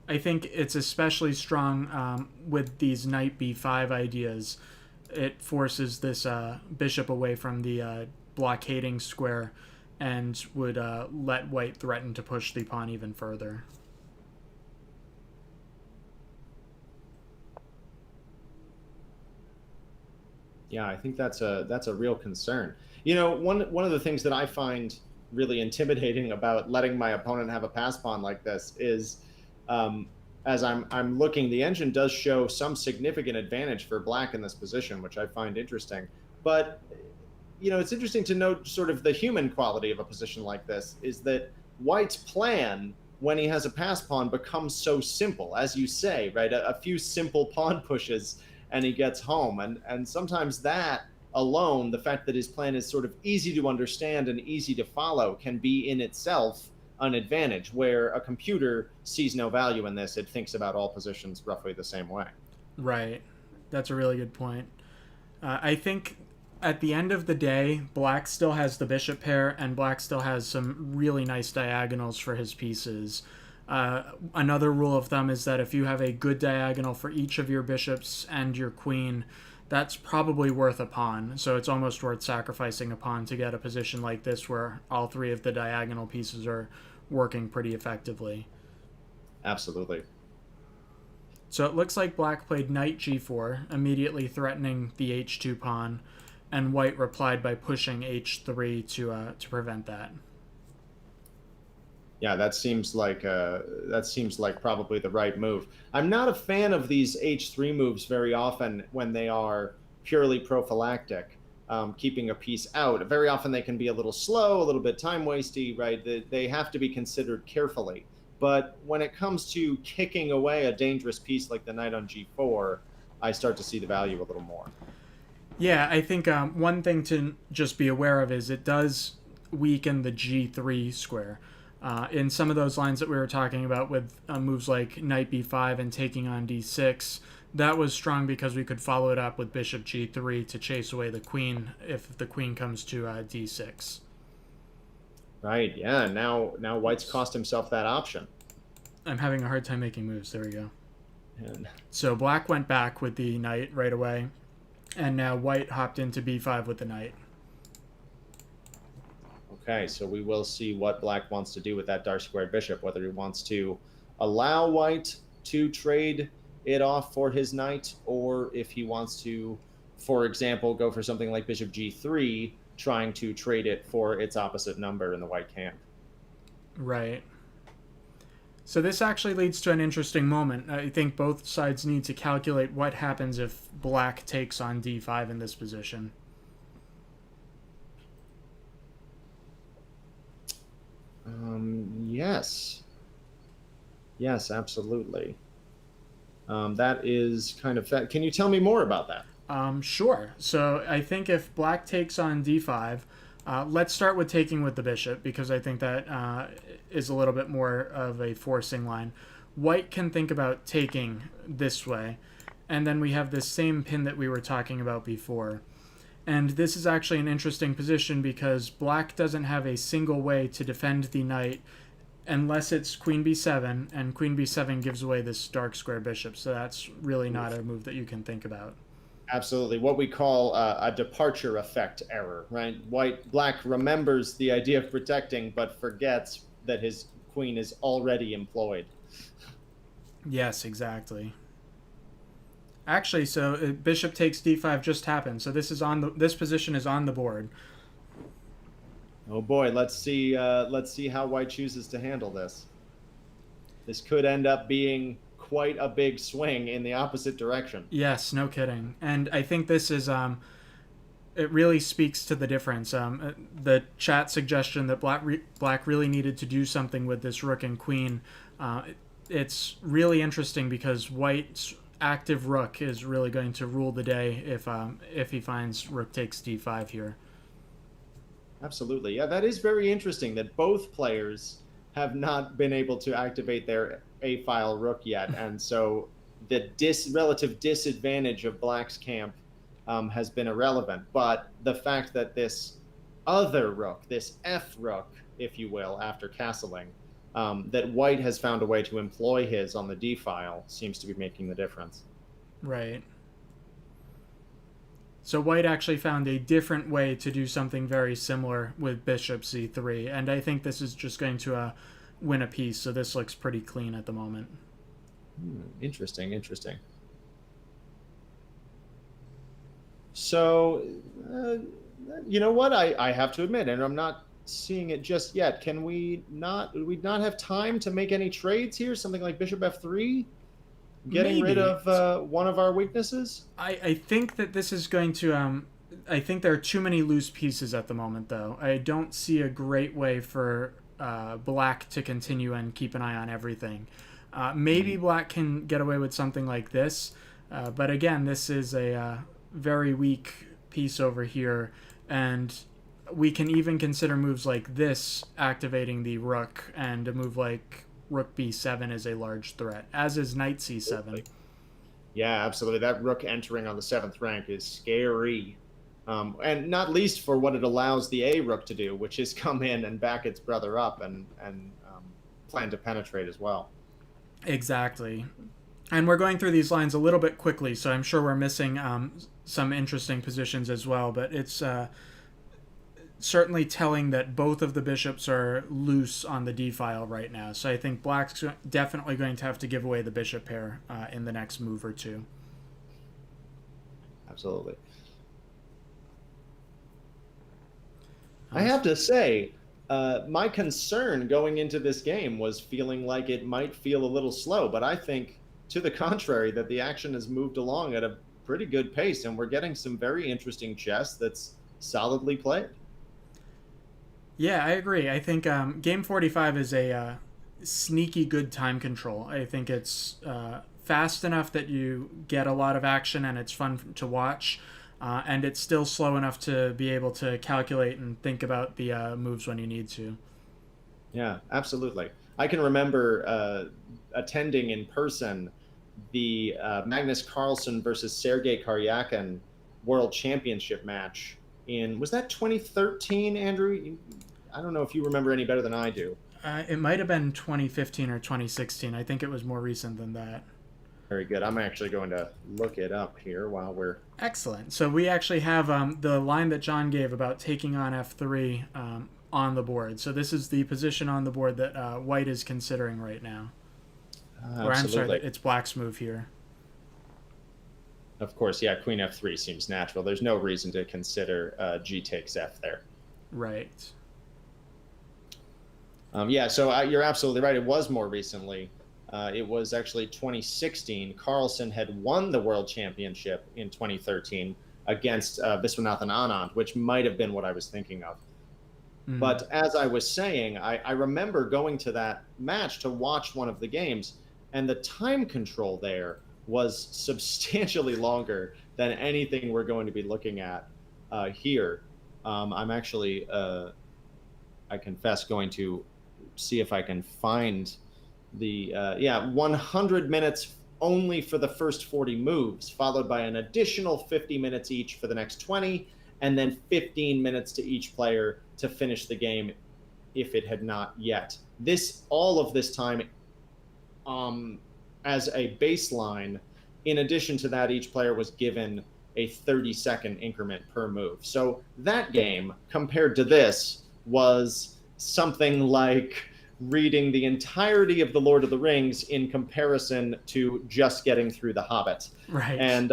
I think it's especially strong with these knight b5 ideas. It forces this bishop away from the blockading square and would let white threaten to push the pawn even further. Yeah, I think that's a real concern. You know, one of the things that I find really intimidating about letting my opponent have a pass pawn like this is, as I'm looking, the engine does show some significant advantage for black in this position, which I find interesting. But you know, it's interesting to note sort of the human quality of a position like this is that white's plan when he has a pass pawn becomes so simple, as you say, right? A few simple pawn pushes and he gets home. And sometimes that alone, the fact that his plan is sort of easy to understand and easy to follow, can be in itself an advantage, where a computer sees no value in this. It thinks about all positions roughly the same way. Right. That's a really good point. I think at the end of the day, black still has the bishop pair, and black still has some really nice diagonals for his pieces. Another rule of thumb is that if you have a good diagonal for each of your bishops and your queen, that's probably worth a pawn. So it's almost worth sacrificing a pawn to get a position like this where all three of the diagonal pieces are working pretty effectively. Absolutely. So it looks like black played knight g4, immediately threatening the h2 pawn, and white replied by pushing h3 to prevent that. Yeah, that seems like probably the right move. I'm not a fan of these h3 moves very often when they are purely prophylactic, keeping a piece out. Very often they can be a little slow, a little bit time wasty, right? They have to be considered carefully. But when it comes to kicking away a dangerous piece like the knight on g4, I start to see the value a little more. Yeah, I think one thing to just be aware of is it does weaken the g3 square. In some of those lines that we were talking about with moves like knight b5 and taking on d6, that was strong because we could follow it up with bishop g3 to chase away the queen if the queen comes to d6. Right, yeah, now white's cost himself that option. I'm having a hard time making moves. There we go. And So black went back with the knight right away, and now white hopped into b5 with the knight. okay, so we will see what black wants to do with that dark squared bishop, whether he wants to allow white to trade it off for his knight, or if he wants to, for example, go for something like bishop g3, trying to trade it for its opposite number in the white camp. Right. So this actually leads to an interesting moment. I think both sides need to calculate what happens if black takes on d5 in this position. Yes, absolutely. That is kind of can you tell me more about that? Sure. So I think if black takes on d5, let's start with taking with the bishop, because I think that is a little bit more of a forcing line. White can think about taking this way, and then we have this same pin that we were talking about before. And this is actually an interesting position because black doesn't have a single way to defend the knight unless it's queen b7, and queen b7 gives away this dark square bishop, so that's really not a move that you can think about. Absolutely, what we call a departure effect error, right? Black remembers the idea of protecting, but forgets that his queen is already employed. Yes, exactly. Actually, so bishop takes d5 just happened. So this position is on the board. Oh boy, let's see how white chooses to handle this. This could end up being quite a big swing in the opposite direction. Yes, no kidding. And I think this is it really speaks to the difference. The chat suggestion that black really needed to do something with this rook and queen. It's really interesting because white's active rook is really going to rule the day if he finds rook takes d5 here. Absolutely. Yeah, that is very interesting that both players have not been able to activate their A-file rook yet. And so the relative disadvantage of black's camp has been irrelevant. But the fact that this other rook, this F rook, if you will, after castling, that white has found a way to employ his on the D-file seems to be making the difference. Right. So white actually found a different way to do something very similar with bishop c3, and I think this is just going to win a piece, so this looks pretty clean at the moment. Interesting. So, you know what? I have to admit, and I'm not seeing it just yet. Would we not have time to make any trades here? Something like bishop f3? Getting rid of one of our weaknesses? I think that this is going to... I think there are too many loose pieces at the moment, though. I don't see a great way for black to continue and keep an eye on everything. Maybe black can get away with something like this, but again, this is a very weak piece over here, and we can even consider moves like this activating the rook, and a move like rook b7 is a large threat, as is knight c7. Yeah, absolutely. That rook entering on the 7th rank is scary. and not least for what it allows the A rook to do, which is come in and back its brother up and plan to penetrate as well. Exactly. And we're going through these lines a little bit quickly, so I'm sure we're missing some interesting positions as well, but it's certainly telling that both of the bishops are loose on the d-file right now. So I think black's definitely going to have to give away the bishop pair in the next move or two. Absolutely. I have to say, my concern going into this game was feeling like it might feel a little slow, but I think, to the contrary, that the action has moved along at a pretty good pace, and we're getting some very interesting chess that's solidly played. Yeah, I agree. I think game 45 is a sneaky good time control. I think it's fast enough that you get a lot of action and it's fun to watch. And it's still slow enough to be able to calculate and think about the moves when you need to. Yeah, absolutely. I can remember attending in person the Magnus Carlsen versus Sergei Karyakin World Championship match was that 2013, Andrew? I don't know if you remember any better than I do. It might have been 2015 or 2016. I think it was more recent than that. Very good. I'm actually going to look it up here while we're... Excellent. So we actually have the line that John gave about taking on f3 on the board. So this is the position on the board that white is considering right now. Or I'm sorry, it's black's move here. Of course, yeah, queen f3 seems natural. There's no reason to consider g takes f there. Right. Yeah, so you're absolutely right. It was more recently. It was actually 2016. Carlsen had won the world championship in 2013 against Viswanathan Anand, which might have been what I was thinking of. Mm. But as I was saying, I remember going to that match to watch one of the games, and the time control there was substantially longer than anything we're going to be looking at here. I'm actually, I confess, going to see if I can find the 100 minutes only for the first 40 moves, followed by an additional 50 minutes each for the next 20, and then 15 minutes to each player to finish the game if it had not yet. All of this time as a baseline. In addition to that, each player was given a 30-second increment per move. So that game, compared to this, was something like reading the entirety of The Lord of the Rings in comparison to just getting through The Hobbit. Right. And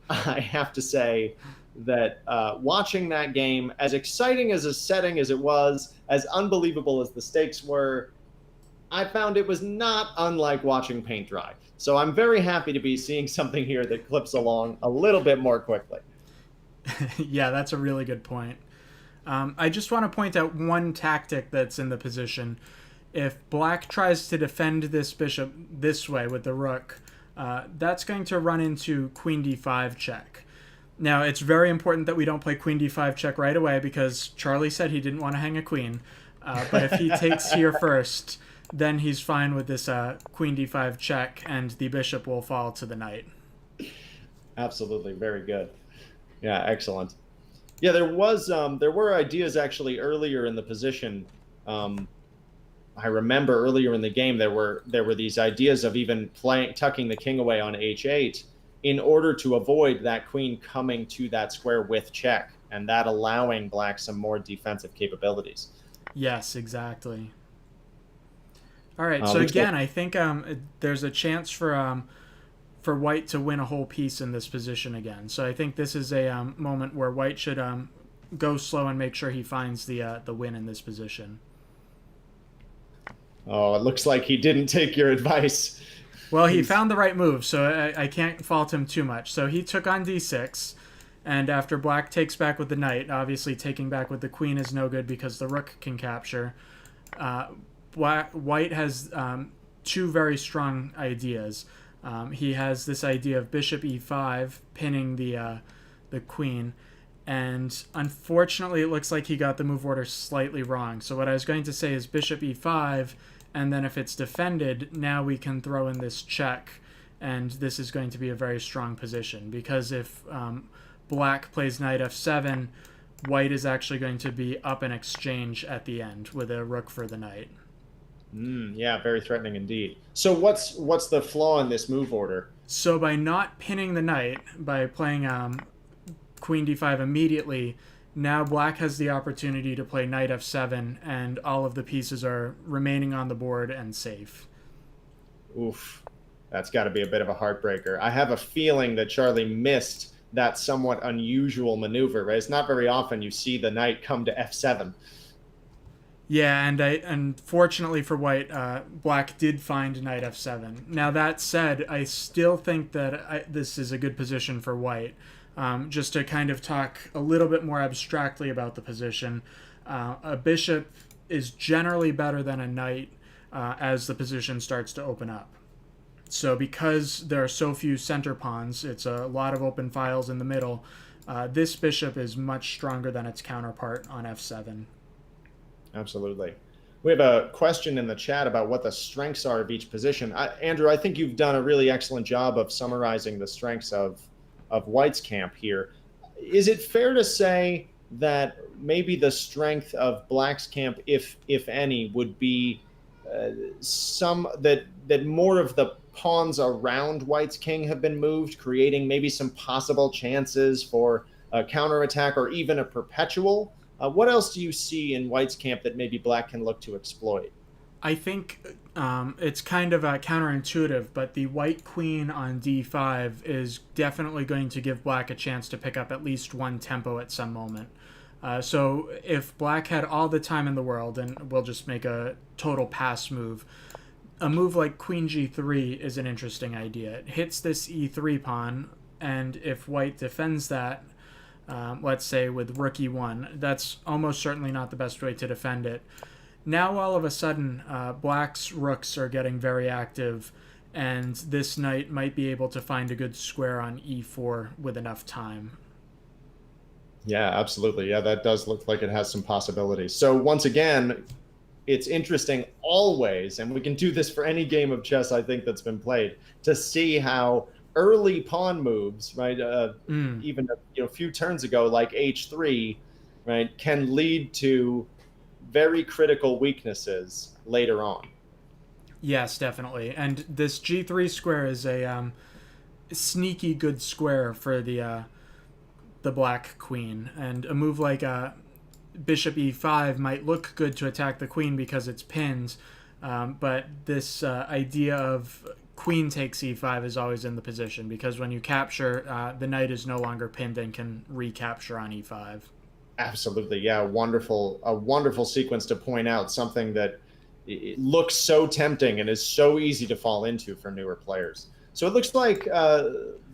I have to say that watching that game, as exciting as a setting as it was, as unbelievable as the stakes were, I found it was not unlike watching paint dry. So I'm very happy to be seeing something here that clips along a little bit more quickly. Yeah, that's a really good point. I just want to point out one tactic that's in the position. If black tries to defend this bishop this way with the rook, that's going to run into queen d5 check. Now, it's very important that we don't play queen d5 check right away because Charlie said he didn't want to hang a queen. But if he takes here first, then he's fine with this queen d5 check, and the bishop will fall to the knight. Absolutely, very good. Yeah, excellent. Yeah, there were ideas actually earlier in the position. I remember earlier in the game there were these ideas of even tucking the king away on h8 in order to avoid that queen coming to that square with check, and that allowing black some more defensive capabilities. Yes, exactly. All right, so again, I think there's a chance for white to win a whole piece in this position again. So I think this is a moment where white should go slow and make sure he finds the win in this position. Oh, it looks like he didn't take your advice. Well, he found the right move, so I can't fault him too much. So he took on d6, and after black takes back with the knight, obviously taking back with the queen is no good because the rook can capture. White has two very strong ideas. He has this idea of bishop e5 pinning the queen, and unfortunately it looks like he got the move order slightly wrong. So what I was going to say is bishop e5, and then if it's defended, now we can throw in this check, and this is going to be a very strong position, because if black plays knight f7, white is actually going to be up an exchange at the end with a rook for the knight. Yeah, very threatening indeed. So what's the flaw in this move order? So by not pinning the knight, by playing queen d5 immediately, now black has the opportunity to play knight f7, and all of the pieces are remaining on the board and safe. Oof, that's got to be a bit of a heartbreaker. I have a feeling that Charlie missed that somewhat unusual maneuver, right? It's not very often you see the knight come to f7. Yeah, and unfortunately for white, black did find knight f7. Now that said, I still think that this is a good position for white. Just to kind of talk a little bit more abstractly about the position, a bishop is generally better than a knight as the position starts to open up. So because there are so few center pawns, it's a lot of open files in the middle, this bishop is much stronger than its counterpart on f7. Absolutely. We have a question in the chat about what the strengths are of each position. Andrew, I think you've done a really excellent job of summarizing the strengths of white's camp here. Is it fair to say that maybe the strength of black's camp, if any, would be that more of the pawns around white's king have been moved, creating maybe some possible chances for a counterattack or even a perpetual? What else do you see in white's camp that maybe black can look to exploit? I think it's kind of counterintuitive, but the white queen on d5 is definitely going to give black a chance to pick up at least one tempo at some moment. So if black had all the time in the world, and we'll just make a total pass move, a move like queen g3 is an interesting idea. It hits this e3 pawn, and if white defends that, let's say with rook e1, that's almost certainly not the best way to defend it. Now all of a sudden, black's rooks are getting very active, and this knight might be able to find a good square on e4 with enough time. Yeah, absolutely. Yeah, that does look like it has some possibilities. So once again, it's interesting always, and we can do this for any game of chess I think that's been played, to see how early pawn moves, right, even a few turns ago, like h3, right, can lead to very critical weaknesses later on. Yes, definitely. And this g3 square is a sneaky good square for the black queen. And a move like bishop e5 might look good to attack the queen because it's pinned, but this idea of queen takes e5 is always in the position, because when you capture, the knight is no longer pinned and can recapture on e5. Absolutely, yeah, a wonderful sequence to point out something that it looks so tempting and is so easy to fall into for newer players. So it looks like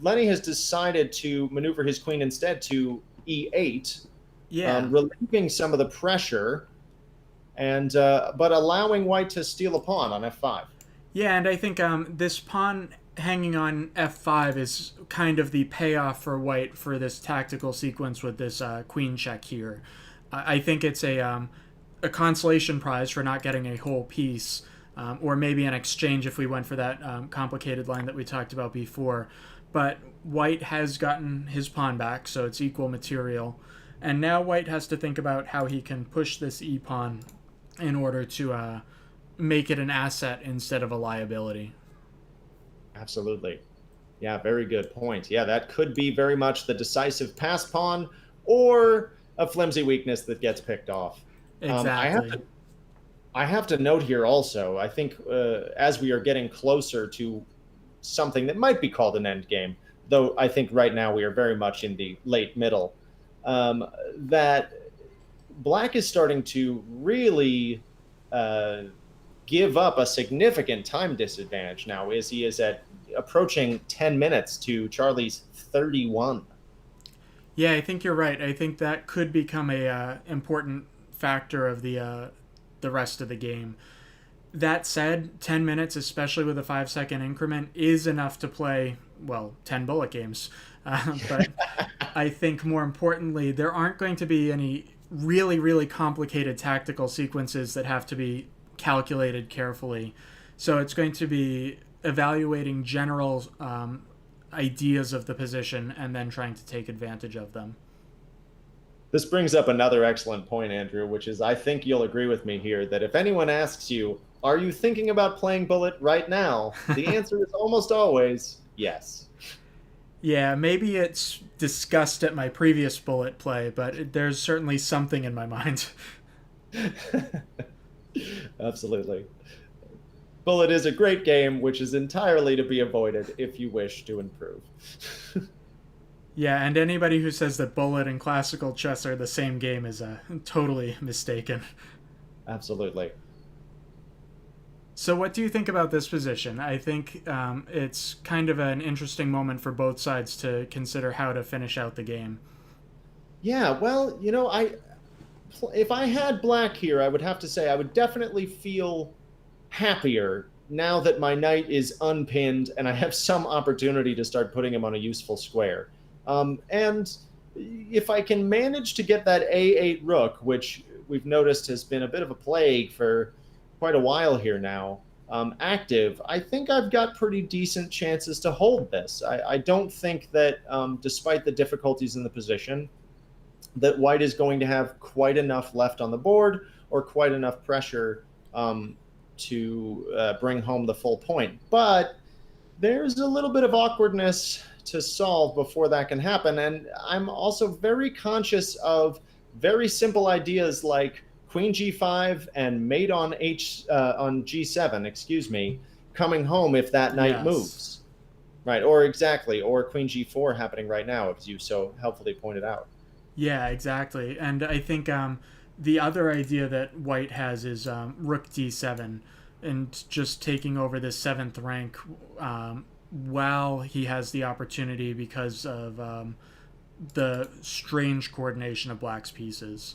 Lenny has decided to maneuver his queen instead to e8, relieving some of the pressure, and but allowing white to steal a pawn on f5. Yeah, and I think this pawn hanging on f5 is kind of the payoff for white for this tactical sequence with this queen check here. I think it's a consolation prize for not getting a whole piece, or maybe an exchange if we went for that complicated line that we talked about before. But white has gotten his pawn back, so it's equal material. And now white has to think about how he can push this e-pawn in order to make it an asset instead of a liability. Absolutely. Yeah, very good point. Yeah, that could be very much the decisive pass pawn or a flimsy weakness that gets picked off. Exactly. I have to note here also, I think as we are getting closer to something that might be called an end game, though I think right now we are very much in the late middle, that black is starting to really give up a significant time disadvantage now, as he is at approaching 10 minutes to Charlie's 31. Yeah, I think you're right. I think that could become a important factor of the rest of the game. That said, 10 minutes, especially with a 5-second increment, is enough to play, well, 10 bullet games. But I think more importantly, there aren't going to be any really, really complicated tactical sequences that have to be calculated carefully. So it's going to be evaluating general ideas of the position and then trying to take advantage of them. This brings up another excellent point, Andrew, which is I think you'll agree with me here that if anyone asks you, are you thinking about playing Bullet right now? The answer is almost always yes. Yeah, maybe it's discussed at my previous Bullet play, but there's certainly something in my mind. Absolutely. Bullet is a great game, which is entirely to be avoided if you wish to improve. Yeah, and anybody who says that Bullet and classical chess are the same game is totally mistaken. Absolutely. So what do you think about this position? I think it's kind of an interesting moment for both sides to consider how to finish out the game. Yeah, well, if I had black here, I would have to say I would definitely feel happier now that my knight is unpinned and I have some opportunity to start putting him on a useful square. And if I can manage to get that A8 rook, which we've noticed has been a bit of a plague for quite a while here now, active, I think I've got pretty decent chances to hold this. I don't think that, despite the difficulties in the position, that white is going to have quite enough left on the board or quite enough pressure to bring home the full point. But there's a little bit of awkwardness to solve before that can happen. And I'm also very conscious of very simple ideas like queen g5 and mate on on g7, excuse me, coming home if that knight moves. Right, or exactly, or queen g4 happening right now, as you so helpfully pointed out. Yeah, exactly. And I think the other idea that white has is rook d7 and just taking over this 7th rank while he has the opportunity because of the strange coordination of black's pieces.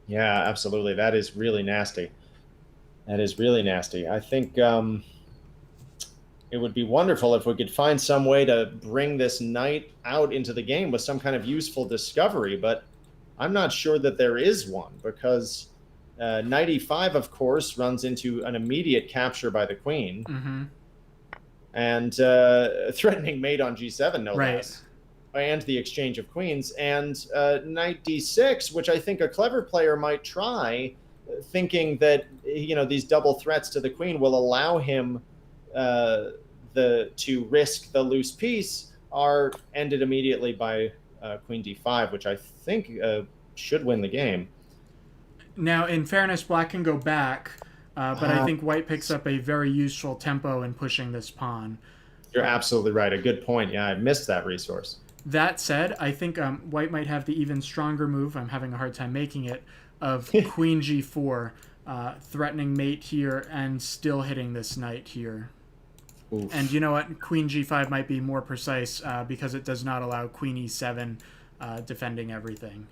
Yeah, absolutely. That is really nasty. That is really nasty. I think it would be wonderful if we could find some way to bring this knight out into the game with some kind of useful discovery, but I'm not sure that there is one because knight e5, of course, runs into an immediate capture by the queen. Mm-hmm. And threatening mate on g7, no less. And the exchange of queens. And knight d6, which I think a clever player might try, thinking that these double threats to the queen will allow him to risk the loose piece, are ended immediately by queen d5, which I think should win the game. Now, in fairness, black can go back, but I think white picks up a very useful tempo in pushing this pawn. You're absolutely right. A good point. Yeah, I missed that resource. That said, I think white might have the even stronger move, I'm having a hard time making it, of queen g4, threatening mate here and still hitting this knight here. Oof. And you know what? Queen g5 might be more precise because it does not allow queen e7 defending everything.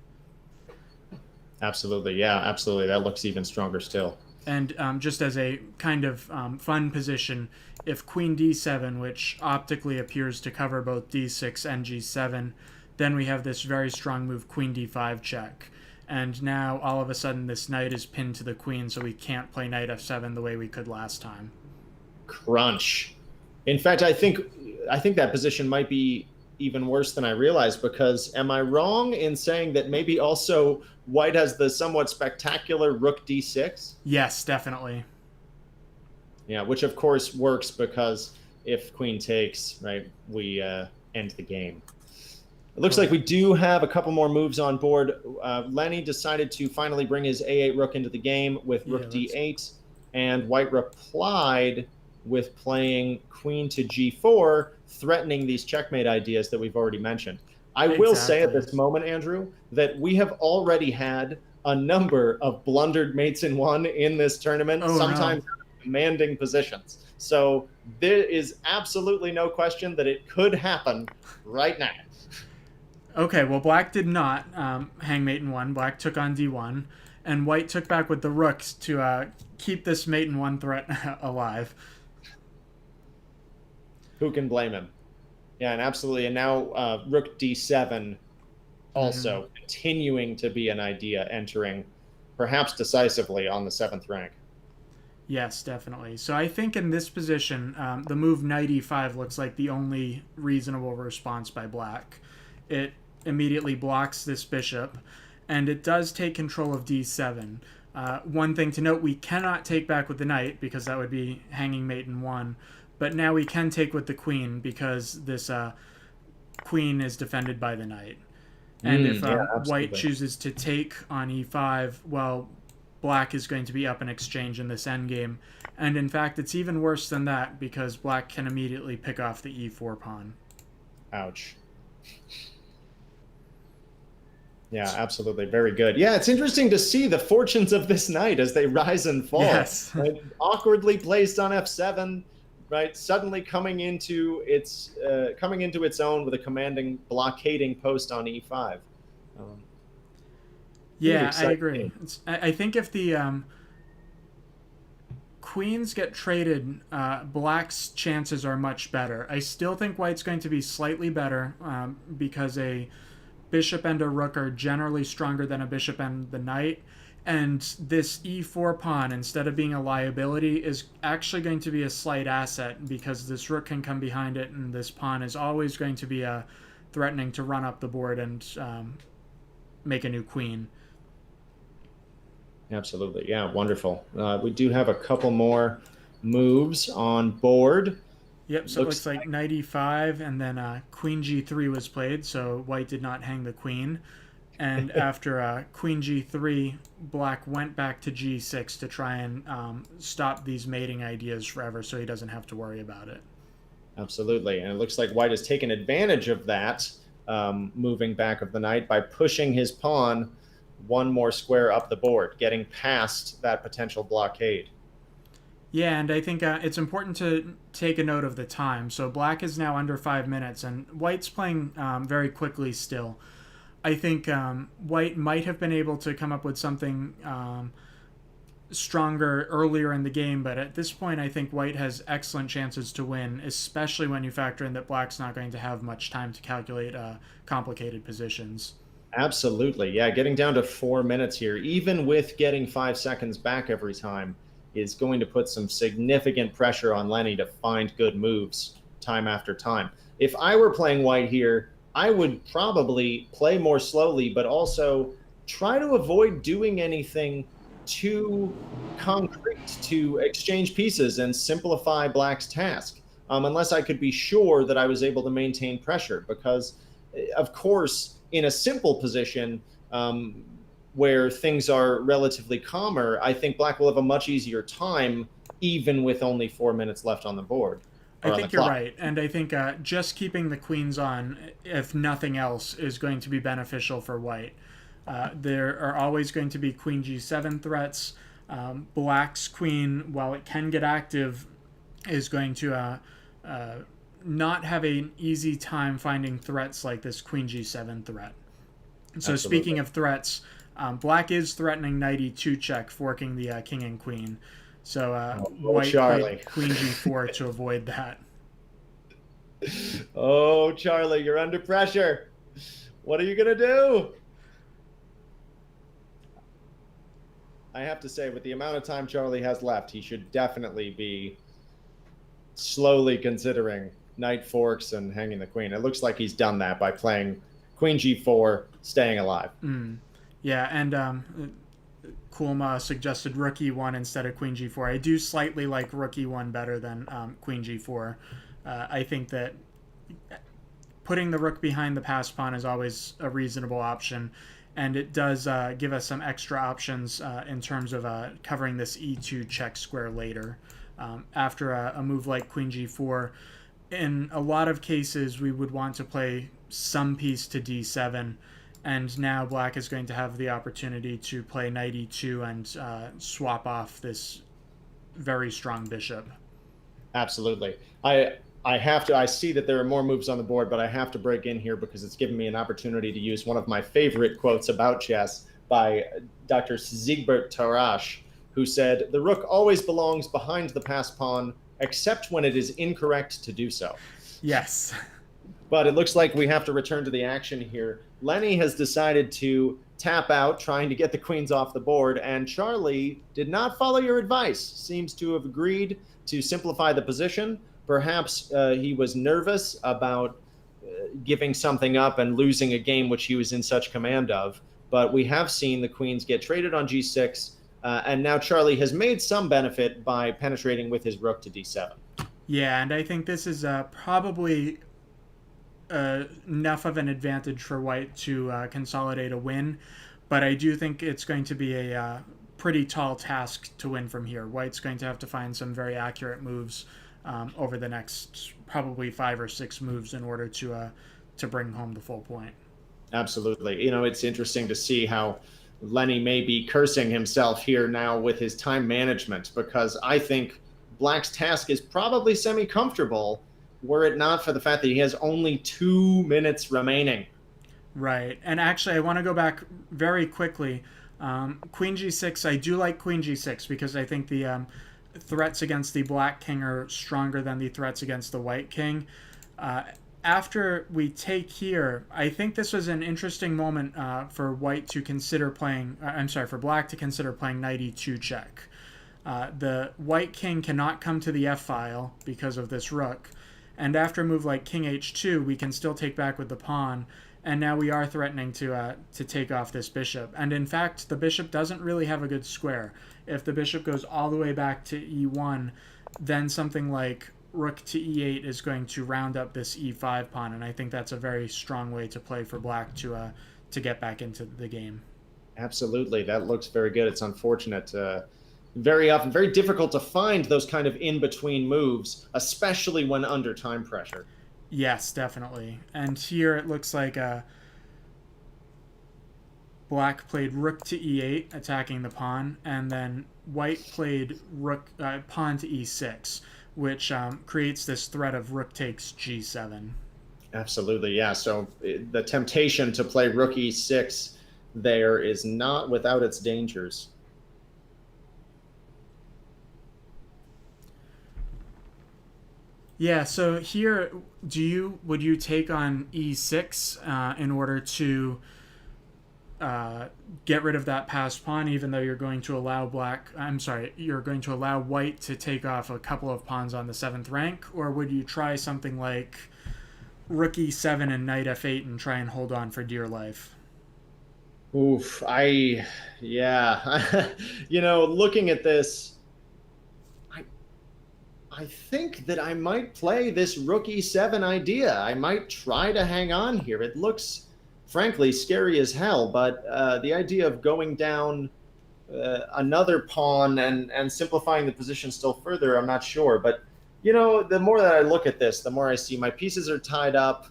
Absolutely. Yeah, absolutely. That looks even stronger still. And just as a kind of fun position, if queen d7, which optically appears to cover both d6 and g7, then we have this very strong move, queen d5 check. And now, all of a sudden, this knight is pinned to the queen, so we can't play knight f7 the way we could last time. Crunch. In fact, I think that position might be even worse than I realized, because am I wrong in saying that maybe also white has the somewhat spectacular rook d6? Yes, definitely. Yeah, which of course works because if queen takes, right, we end the game. It looks like we do have a couple more moves on board. Lenny decided to finally bring his a8 rook into the game with rook d8, and white replied with playing queen to g4, threatening these checkmate ideas that we've already mentioned. I will say at this moment, Andrew, that we have already had a number of blundered mates in one in this tournament, sometimes commanding positions. So there is absolutely no question that it could happen right now. Okay, well, black did not hang mate in one. Black took on d1, and white took back with the rooks to keep this mate in one threat alive. Who can blame him? Yeah, and absolutely. And now rook d7 also continuing to be an idea, entering perhaps decisively on the 7th rank. Yes, definitely. So I think in this position, the move knight e5 looks like the only reasonable response by black. It immediately blocks this bishop, and it does take control of d7. One thing to note, we cannot take back with the knight because that would be hanging mate in 1, but now we can take with the queen because this queen is defended by the knight. And if white chooses to take on e5, well, black is going to be up an exchange in this endgame. And in fact, it's even worse than that because black can immediately pick off the e4 pawn. Ouch. Yeah, absolutely. Very good. Yeah, it's interesting to see the fortunes of this knight as they rise and fall. Yes. Right? Awkwardly placed on f7, right? Suddenly coming into its own with a commanding, blockading post on e5. Yeah, I agree. I think if the queens get traded, black's chances are much better. I still think white's going to be slightly better because a bishop and a rook are generally stronger than a bishop and the knight. And this e4 pawn, instead of being a liability, is actually going to be a slight asset because this rook can come behind it, and this pawn is always going to be threatening to run up the board and make a new queen. Absolutely. Yeah, wonderful. We do have a couple more moves on board. Yep, so it looks like knight e5, and then queen g3 was played, so white did not hang the queen. And after queen g3, black went back to g6 to try and stop these mating ideas forever so he doesn't have to worry about it. Absolutely. And it looks like white has taken advantage of that moving back of the knight by pushing his pawn one more square up the board, getting past that potential blockade. Yeah, and I think it's important to take a note of the time. So black is now under 5 minutes, and white's playing very quickly still. I think white might have been able to come up with something stronger earlier in the game, but at this point I think white has excellent chances to win, especially when you factor in that black's not going to have much time to calculate complicated positions. Absolutely. Yeah, getting down to 4 minutes here, even with getting 5 seconds back every time, is going to put some significant pressure on Lenny to find good moves time after time. If I were playing white here, I would probably play more slowly, but also try to avoid doing anything too concrete to exchange pieces and simplify black's task, unless I could be sure that I was able to maintain pressure. Because, of course, in a simple position where things are relatively calmer, I think black will have a much easier time, even with only 4 minutes left on the board. I think you're right. And I think just keeping the queens on, if nothing else, is going to be beneficial for white. There are always going to be queen g7 threats. Black's queen, while it can get active, is going to not have an easy time finding threats like this queen g7 threat. So speaking of threats, black is threatening knight e2 check, forking the king and queen. So white played queen g4 to avoid that. Oh, Charlie, you're under pressure. What are you going to do? I have to say, with the amount of time Charlie has left, he should definitely be slowly considering knight forks and hanging the queen. It looks like he's done that by playing queen g4, staying alive. Yeah, and Kulma suggested rook e1 instead of queen g4. I do slightly like rook e1 better than queen g4. I think that putting the rook behind the passed pawn is always a reasonable option, and it does give us some extra options in terms of covering this e2 check square later. After a move like queen g4, in a lot of cases we would want to play some piece to d7, and now black is going to have the opportunity to play knight e2 and swap off this very strong bishop. Absolutely. I see that there are more moves on the board, but I have to break in here because it's given me an opportunity to use one of my favorite quotes about chess by Dr. Siegbert Tarrasch, who said, "The rook always belongs behind the passed pawn, except when it is incorrect to do so." Yes. But it looks like we have to return to the action here. Lenny has decided to tap out, trying to get the queens off the board, and Charlie did not follow your advice. Seems to have agreed to simplify the position. Perhaps he was nervous about giving something up and losing a game which he was in such command of. But we have seen the queens get traded on g6, and now Charlie has made some benefit by penetrating with his rook to d7. Yeah, and I think this is probably enough of an advantage for white to consolidate a win, but I do think it's going to be a pretty tall task to win from here. White's going to have to find some very accurate moves over the next probably 5 or 6 moves in order to bring home the full point. Absolutely. It's interesting to see how Lenny may be cursing himself here now with his time management, because I think Black's task is probably semi-comfortable were it not for the fact that he has only 2 minutes remaining. Right. And actually, I want to go back very quickly. Queen g6, I do like queen g6 because I think the threats against the black king are stronger than the threats against the white king. After we take here, I think this was an interesting moment for white to consider playing, for black to consider playing knight e2 check. The white king cannot come to the f-file because of this rook. And after a move like king h2, we can still take back with the pawn. And now we are threatening to take off this bishop. And in fact, the bishop doesn't really have a good square. If the bishop goes all the way back to e1, then something like rook to e8 is going to round up this e5 pawn. And I think that's a very strong way to play for black to get back into the game. Absolutely. That looks very good. It's unfortunate. Very often, very difficult to find those kind of in-between moves, especially when under time pressure. Yes, definitely. And here it looks like black played rook to e8, attacking the pawn, and then white played pawn to e6, which creates this threat of rook takes g7. Absolutely, yeah. So the temptation to play rook e6 there is not without its dangers. Yeah, so here, would you take on e6 in order to get rid of that passed pawn, even though you're going to allow you're going to allow white to take off a couple of pawns on the 7th rank, or would you try something like rook e7 and knight f8 and try and hold on for dear life? Oof, looking at this, I think that I might play this rook e7 idea. I might try to hang on here. It looks, frankly, scary as hell, but the idea of going down another pawn and simplifying the position still further, I'm not sure. But, the more that I look at this, the more I see my pieces are tied up.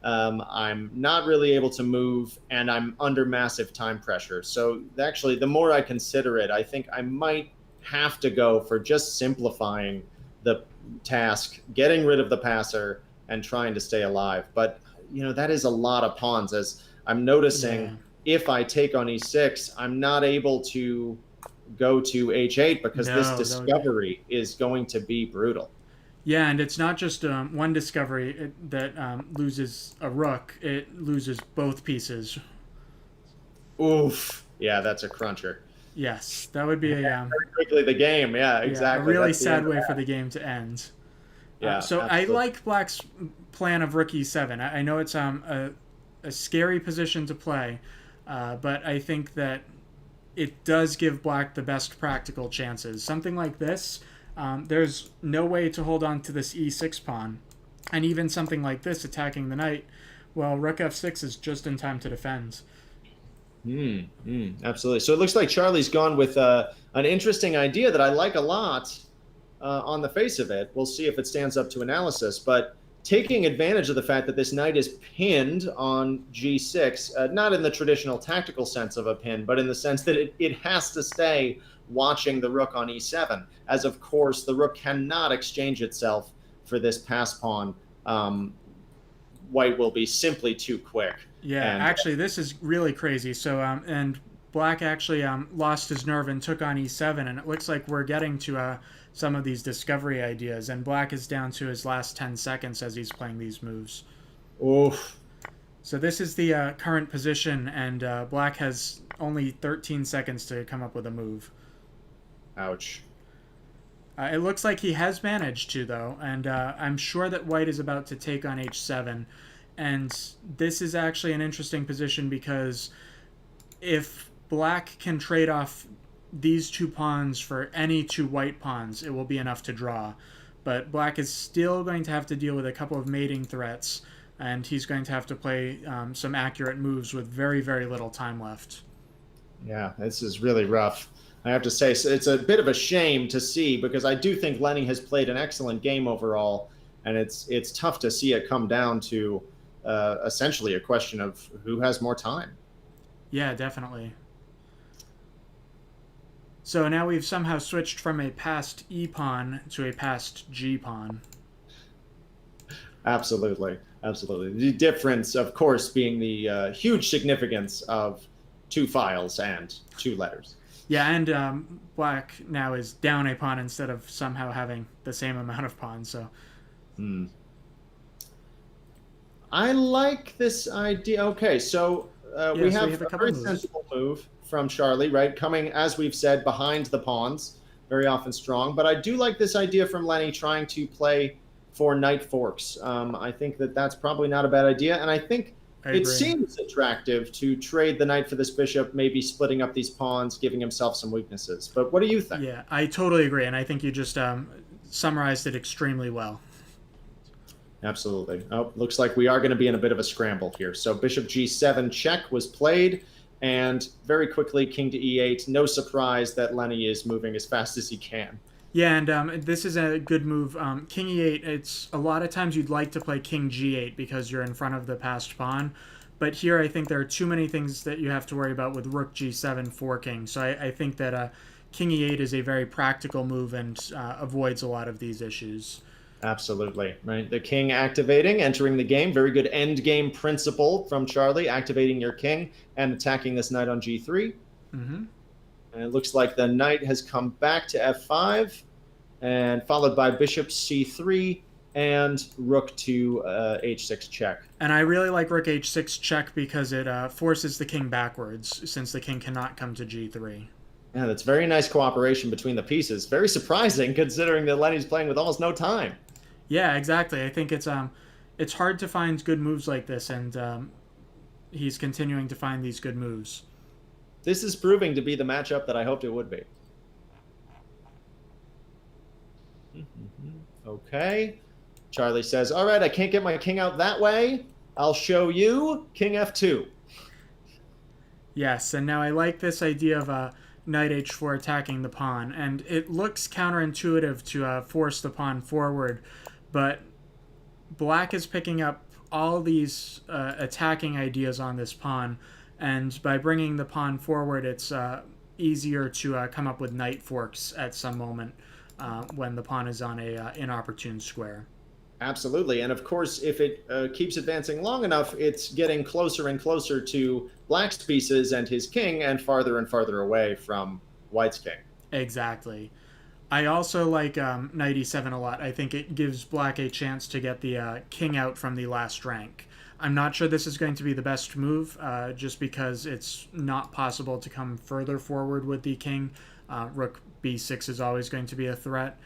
I'm not really able to move, and I'm under massive time pressure. So actually, the more I consider it, I think I might have to go for just simplifying the task, getting rid of the passer, and trying to stay alive. But, that is a lot of pawns, as I'm noticing. If I take on e6, I'm not able to go to h8 because this discovery is going to be brutal. Yeah, and it's not just one discovery that loses a rook. It loses both pieces. Oof. Yeah, that's a cruncher. Yes, that would be very quickly the game. Yeah, exactly. A really sad way for the game to end. Yeah. So absolutely. I like Black's plan of rook e7. I know it's a scary position to play, but I think that it does give Black the best practical chances. Something like this, there's no way to hold on to this e6 pawn, and even something like this attacking the knight, well, rook f6 is just in time to defend. Absolutely. So it looks like Charlie's gone with an interesting idea that I like a lot on the face of it. We'll see if it stands up to analysis. But taking advantage of the fact that this knight is pinned on g6, not in the traditional tactical sense of a pin, but in the sense that it has to stay watching the rook on e7, as of course the rook cannot exchange itself for this pass pawn. White will be simply too quick. Yeah, actually, this is really crazy. So, and Black actually lost his nerve and took on e7, and it looks like we're getting to some of these discovery ideas, and Black is down to his last 10 seconds as he's playing these moves. Oof. So this is the current position, and black has only 13 seconds to come up with a move. Ouch. It looks like he has managed to, though, and I'm sure that white is about to take on h7. And this is actually an interesting position because if black can trade off these two pawns for any two white pawns, it will be enough to draw. But black is still going to have to deal with a couple of mating threats, and he's going to have to play some accurate moves with very, very little time left. Yeah, this is really rough. I have to say, so it's a bit of a shame to see because I do think Lenny has played an excellent game overall, and it's tough to see it come down to essentially a question of who has more time. Yeah, definitely. So now we've somehow switched from a passed E pawn to a passed G pawn. Absolutely, absolutely. The difference, of course, being the huge significance of two files and two letters. Yeah, and black now is down a pawn instead of somehow having the same amount of pawns. So, I like this idea. Okay, so we have a very sensible move from Charlie, right? Coming, as we've said, behind the pawns, very often strong. But I do like this idea from Lenny trying to play for knight forks. I think that that's probably not a bad idea, and I think it seems attractive to trade the knight for this bishop, maybe splitting up these pawns, giving himself some weaknesses. But what do you think? Yeah, I totally agree, and I think you just summarized it extremely well. Absolutely. Oh, looks like we are going to be in a bit of a scramble here. So bishop g7 check was played, and very quickly king to e8. No surprise that Lenny is moving as fast as he can. Yeah, and this is a good move. King e8, it's a lot of times you'd like to play king g8 because you're in front of the passed pawn. But here I think there are too many things that you have to worry about with rook g7 forking. So I think that king e8 is a very practical move and avoids a lot of these issues. Absolutely, right? The king activating, entering the game. Very good end game principle from Charlie, activating your king and attacking this knight on g3. Mm-hmm. And it looks like the knight has come back to f5, and followed by bishop c3 and rook to h6 check. And I really like rook h6 check because it forces the king backwards, since the king cannot come to g3. Yeah, that's very nice cooperation between the pieces. Very surprising, considering that Lenny's playing with almost no time. Yeah, exactly. I think it's hard to find good moves like this, and he's continuing to find these good moves. This is proving to be the matchup that I hoped it would be. Okay. Charlie says, all right, I can't get my king out that way. I'll show you king f2. Yes, and now I like this idea of knight h4 attacking the pawn, and it looks counterintuitive to force the pawn forward, but black is picking up all these attacking ideas on this pawn, and by bringing the pawn forward, it's easier to come up with knight forks at some moment when the pawn is on a inopportune square. Absolutely, and of course, if it keeps advancing long enough, it's getting closer and closer to black's pieces and his king, and farther away from white's king. Exactly. I also like knight e7 a lot. I think it gives black a chance to get the king out from the last rank. I'm not sure this is going to be the best move, just because it's not possible to come further forward with the king. Rook b6 is always going to be a threat.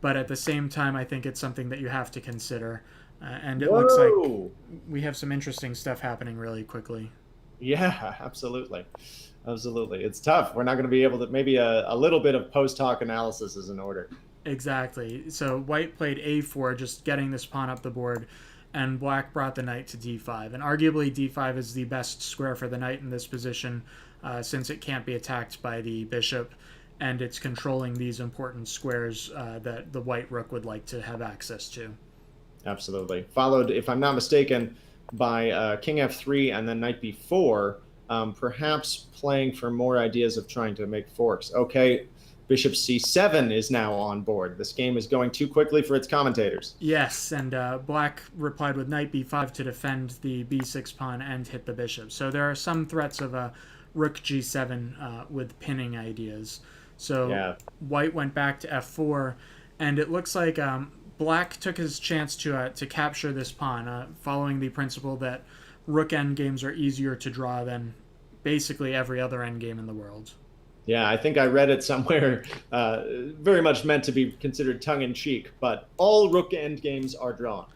But at the same time, I think it's something that you have to consider. And it looks like we have some interesting stuff happening really quickly. Yeah, absolutely. Absolutely. It's tough. We're not going to be able to, maybe a little bit of post-hoc analysis is in order. Exactly. So white played a4, just getting this pawn up the board, and black brought the knight to d5. And arguably d5 is the best square for the knight in this position, since it can't be attacked by the bishop, and it's controlling these important squares that the white rook would like to have access to. Absolutely. Followed, if I'm not mistaken, by king f3 and then knight b4, perhaps playing for more ideas of trying to make forks. Okay, bishop c7 is now on board. This game is going too quickly for its commentators. Yes, and black replied with knight b5 to defend the b6 pawn and hit the bishop. So there are some threats of rook g7 with pinning ideas. So yeah. White went back to f4, and it looks like Black took his chance to capture this pawn, following the principle that rook endgames are easier to draw than basically every other endgame in the world. Yeah, I think I read it somewhere, very much meant to be considered tongue-in-cheek, but all rook endgames are drawn.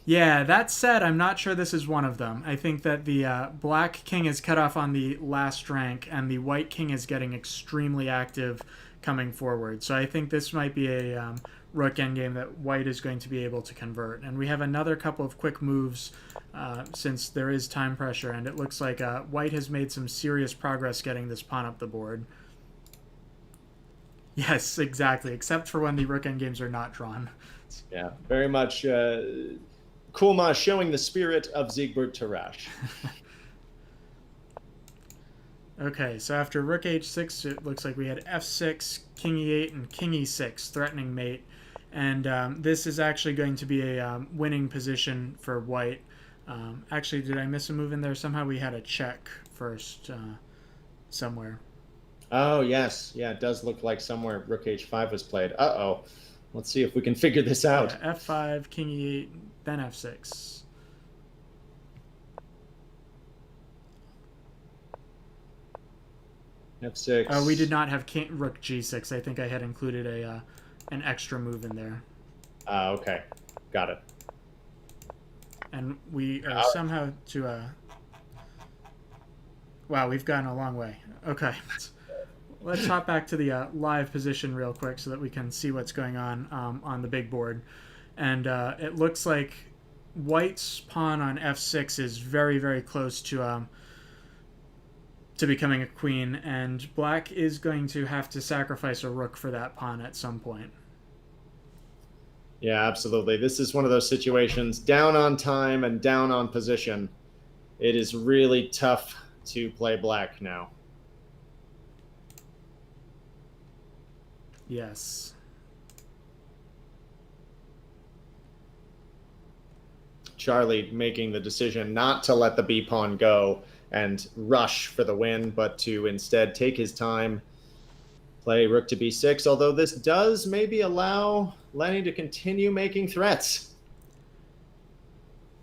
Yeah, that said, I'm not sure this is one of them. I think that the black king is cut off on the last rank, and the white king is getting extremely active coming forward. So I think this might be a rook endgame that white is going to be able to convert. And we have another couple of quick moves since there is time pressure, and it looks like white has made some serious progress getting this pawn up the board. Yes, exactly, except for when the rook endgames are not drawn. Yeah, very much Kulma showing the spirit of Siegbert Tarrasch. Okay, so after rook h6, it looks like we had f6, king e8, and king e6, threatening mate. And this is actually going to be a winning position for white. Actually, did I miss a move in there? Somehow we had a check first somewhere. Oh, yes. Yeah, it does look like somewhere rook h5 was played. Uh-oh. Let's see if we can figure this out. Yeah, f5, king e8, then f6. f6. Oh, we did not have rook g6. I think I had included an extra move in there. Okay. Got it. And we are somehow to... Wow, we've gotten a long way. Okay. Let's hop back to the live position real quick so that we can see what's going on the big board. And it looks like white's pawn on f6 is very, very close to becoming a queen, and black is going to have to sacrifice a rook for that pawn at some point. Yeah, absolutely. This is one of those situations, down on time and down on position. It is really tough to play black now. Yes. Charlie making the decision not to let the b pawn go and rush for the win, but to instead take his time, play rook to b6, although this does maybe allow Lenny to continue making threats.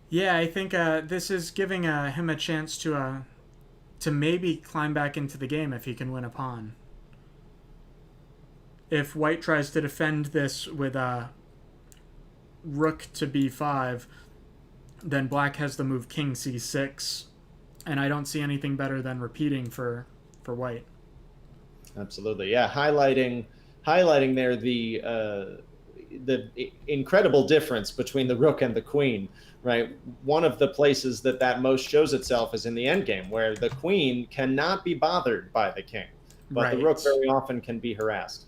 Yeah, I think this is giving him a chance to maybe climb back into the game if he can win a pawn. If white tries to defend this with rook to b5, then black has the move king c6, and I don't see anything better than repeating for white. Absolutely, yeah. Highlighting there the incredible difference between the rook and the queen, right? One of the places that most shows itself is in the endgame, where the queen cannot be bothered by the king, but Right. the rook very often can be harassed.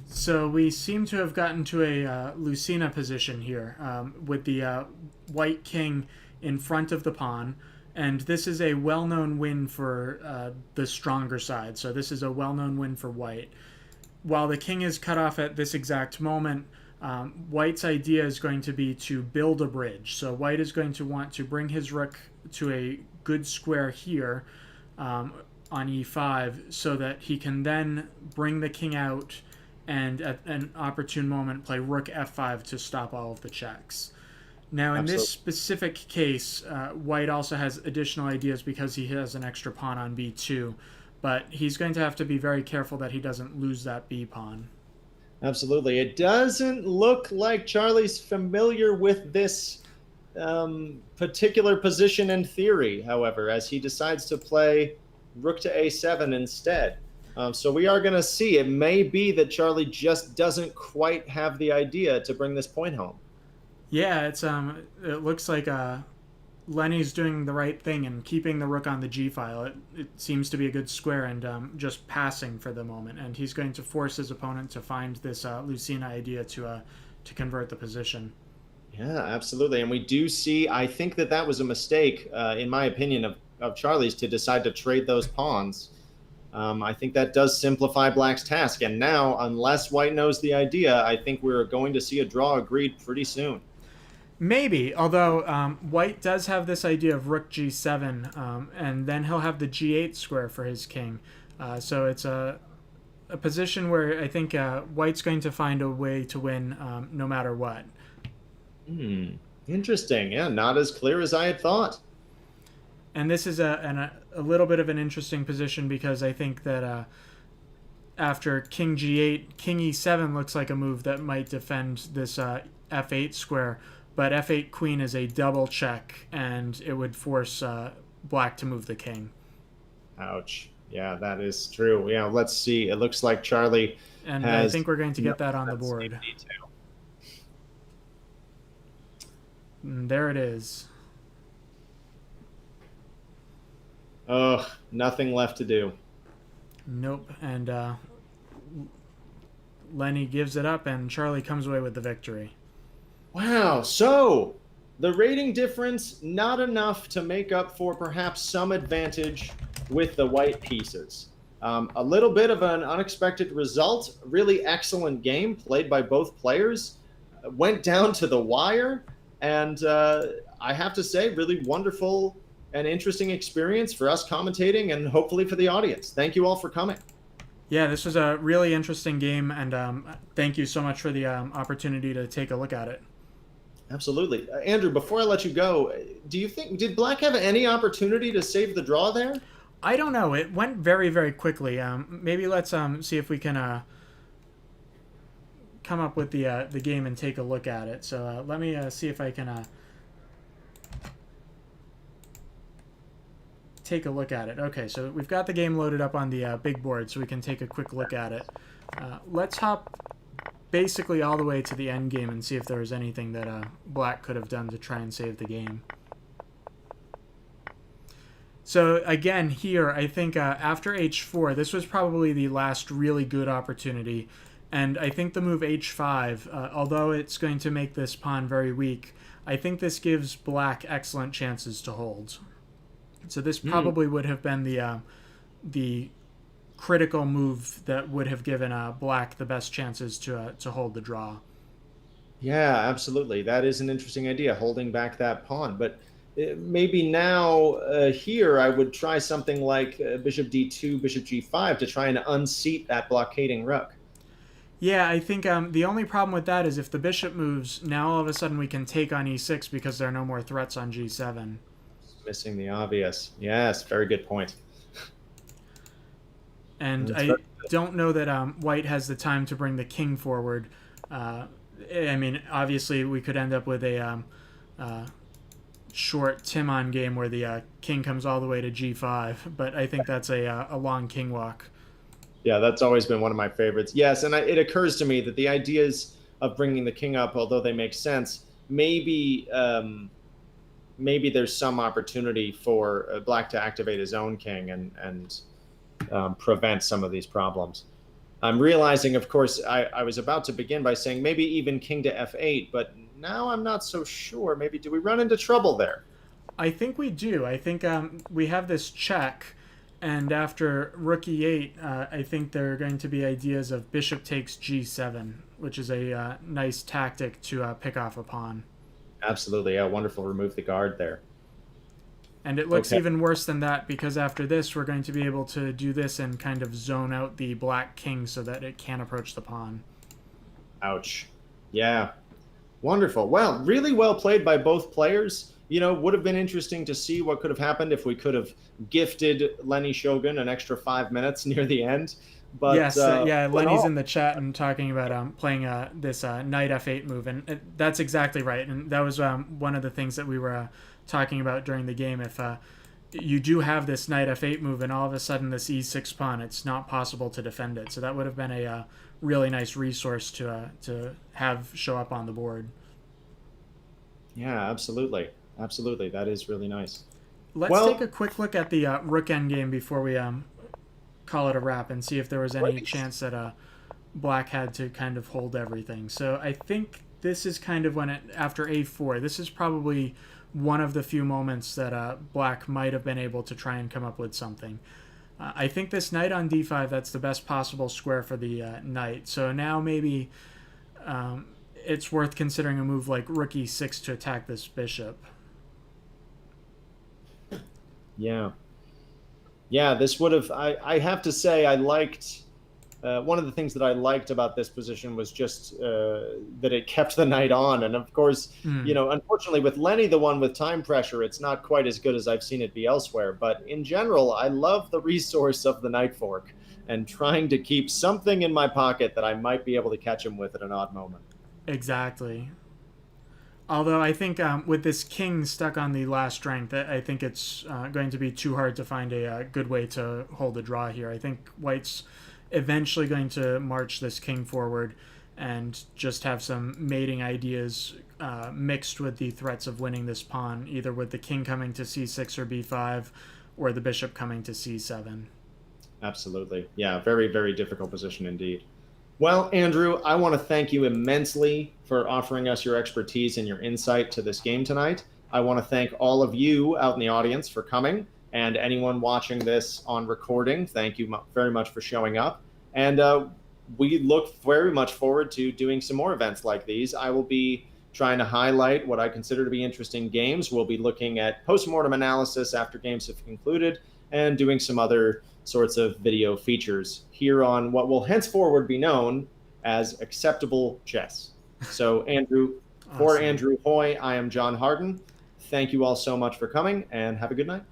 So we seem to have gotten to a Lucena position here, with the white king in front of the pawn, and this is a well-known win for the stronger side. So this is a well-known win for white. While the king is cut off at this exact moment, white's idea is going to be to build a bridge. So white is going to want to bring his rook to a good square here on e5, so that he can then bring the king out and at an opportune moment play rook f5 to stop all of the checks. Now, in this specific case, white also has additional ideas because he has an extra pawn on b2, but he's going to have to be very careful that he doesn't lose that b pawn. Absolutely. It doesn't look like Charlie's familiar with this particular position in theory, however, as he decides to play rook to a7 instead. So we are going to see. It may be that Charlie just doesn't quite have the idea to bring this point home. Yeah, it looks like Lenny's doing the right thing and keeping the rook on the g file. It seems to be a good square and just passing for the moment. And he's going to force his opponent to find this Lucena idea to convert the position. Yeah, absolutely. And we do see, I think that was a mistake, in my opinion, of Charlie's to decide to trade those pawns. I think that does simplify black's task. And now, unless white knows the idea, I think we're going to see a draw agreed pretty soon. Maybe, although white does have this idea of rook g7, and then he'll have the g8 square for his king. So it's a position where I think white's going to find a way to win no matter what. Interesting. Yeah, not as clear as I had thought. And this is a little bit of an interesting position because I think that after king g8, king e7 looks like a move that might defend this f8 square, but f8 queen is a double check, and it would force black to move the king. Ouch. Yeah, that is true. Yeah, let's see. It looks like Charlie And has I think we're going to get that on the board. And there it is. Oh, nothing left to do. Nope. And Lenny gives it up, and Charlie comes away with the victory. Wow. So the rating difference, not enough to make up for perhaps some advantage with the white pieces. A little bit of an unexpected result. Really excellent game played by both players. Went down to the wire. And I have to say, really wonderful and interesting experience for us commentating and hopefully for the audience. Thank you all for coming. Yeah, this was a really interesting game, and thank you so much for the opportunity to take a look at it. Absolutely. Andrew, before I let you go, do you think, did Black have any opportunity to save the draw there? I don't know. It went very, very quickly. Maybe let's see if we can come up with the game and take a look at it. So let me see if I can take a look at it. Okay, so we've got the game loaded up on the big board, so we can take a quick look at it. Let's hop basically all the way to the end game and see if there was anything that Black could have done to try and save the game. So again, here, I think after h4, this was probably the last really good opportunity. And I think the move h5, although it's going to make this pawn very weak, I think this gives Black excellent chances to hold. So this probably would have been the critical move that would have given Black the best chances to hold the draw. Yeah, absolutely. That is an interesting idea, holding back that pawn. But maybe now here I would try something like bishop d2, bishop g5 to try and unseat that blockading rook. Yeah, I think the only problem with that is if the bishop moves, now all of a sudden we can take on e6 because there are no more threats on g7. Missing the obvious. Yes, very good point. And I don't know that white has the time to bring the king forward. I mean, obviously we could end up with a short Timon game where the king comes all the way to g5, but I think that's a long king walk. Yeah, that's always been one of my favorites. Yes, and it occurs to me that the ideas of bringing the king up, although they make sense, maybe there's some opportunity for Black to activate his own king and prevent some of these problems. I'm realizing, of course, I was about to begin by saying maybe even king to f8, but now I'm not so sure. Maybe do we run into trouble there? I think we do. I think we have this check, and after rook e8, I think there are going to be ideas of bishop takes g7, which is a nice tactic to pick off a pawn. Absolutely. Yeah, wonderful. Remove the guard there. And it looks even worse than that because after this, we're going to be able to do this and kind of zone out the black king so that it can't approach the pawn. Ouch. Yeah. Wonderful. Well, really well played by both players. You know, would have been interesting to see what could have happened if we could have gifted Lenny Shogun an extra 5 minutes near the end. But yes, yeah, Lenny's in the chat and talking about playing this knight f8 move, and that's exactly right. And that was one of the things that we were talking about during the game. If you do have this knight f8 move and all of a sudden this e6 pawn, it's not possible to defend it. So that would have been a really nice resource to have show up on the board. Yeah, absolutely. Absolutely. That is really nice. Let's take a quick look at the rook endgame before we call it a wrap and see if there was any chance that black had to kind of hold everything. So I think this is kind of when after a4, this is probably one of the few moments that black might have been able to try and come up with something. I think this knight on d5, that's the best possible square for the knight. So now maybe it's worth considering a move like rook e6 to attack this bishop. Yeah. Yeah, this would have. I have to say, I liked. One of the things that I liked about this position was just that it kept the knight on. And of course, unfortunately, with Lenny, the one with time pressure, it's not quite as good as I've seen it be elsewhere. But in general, I love the resource of the knight fork and trying to keep something in my pocket that I might be able to catch him with at an odd moment. Exactly. Although I think with this king stuck on the last strength, I think it's going to be too hard to find a good way to hold a draw here. I think White's eventually going to march this king forward and just have some mating ideas mixed with the threats of winning this pawn, either with the king coming to c6 or b5 or the bishop coming to c7. Absolutely. Yeah, very, very difficult position indeed. Well, Andrew, I want to thank you immensely for offering us your expertise and your insight to this game tonight. I want to thank all of you out in the audience for coming, and anyone watching this on recording, thank you very much for showing up. And we look very much forward to doing some more events like these. I will be trying to highlight what I consider to be interesting games. We'll be looking at post-mortem analysis after games have concluded and doing some other sorts of video features here on what will henceforward be known as Acceptable Chess. So Andrew, for Awesome. Andrew Hoy, I am John Harden. Thank you all so much for coming, and have a good night.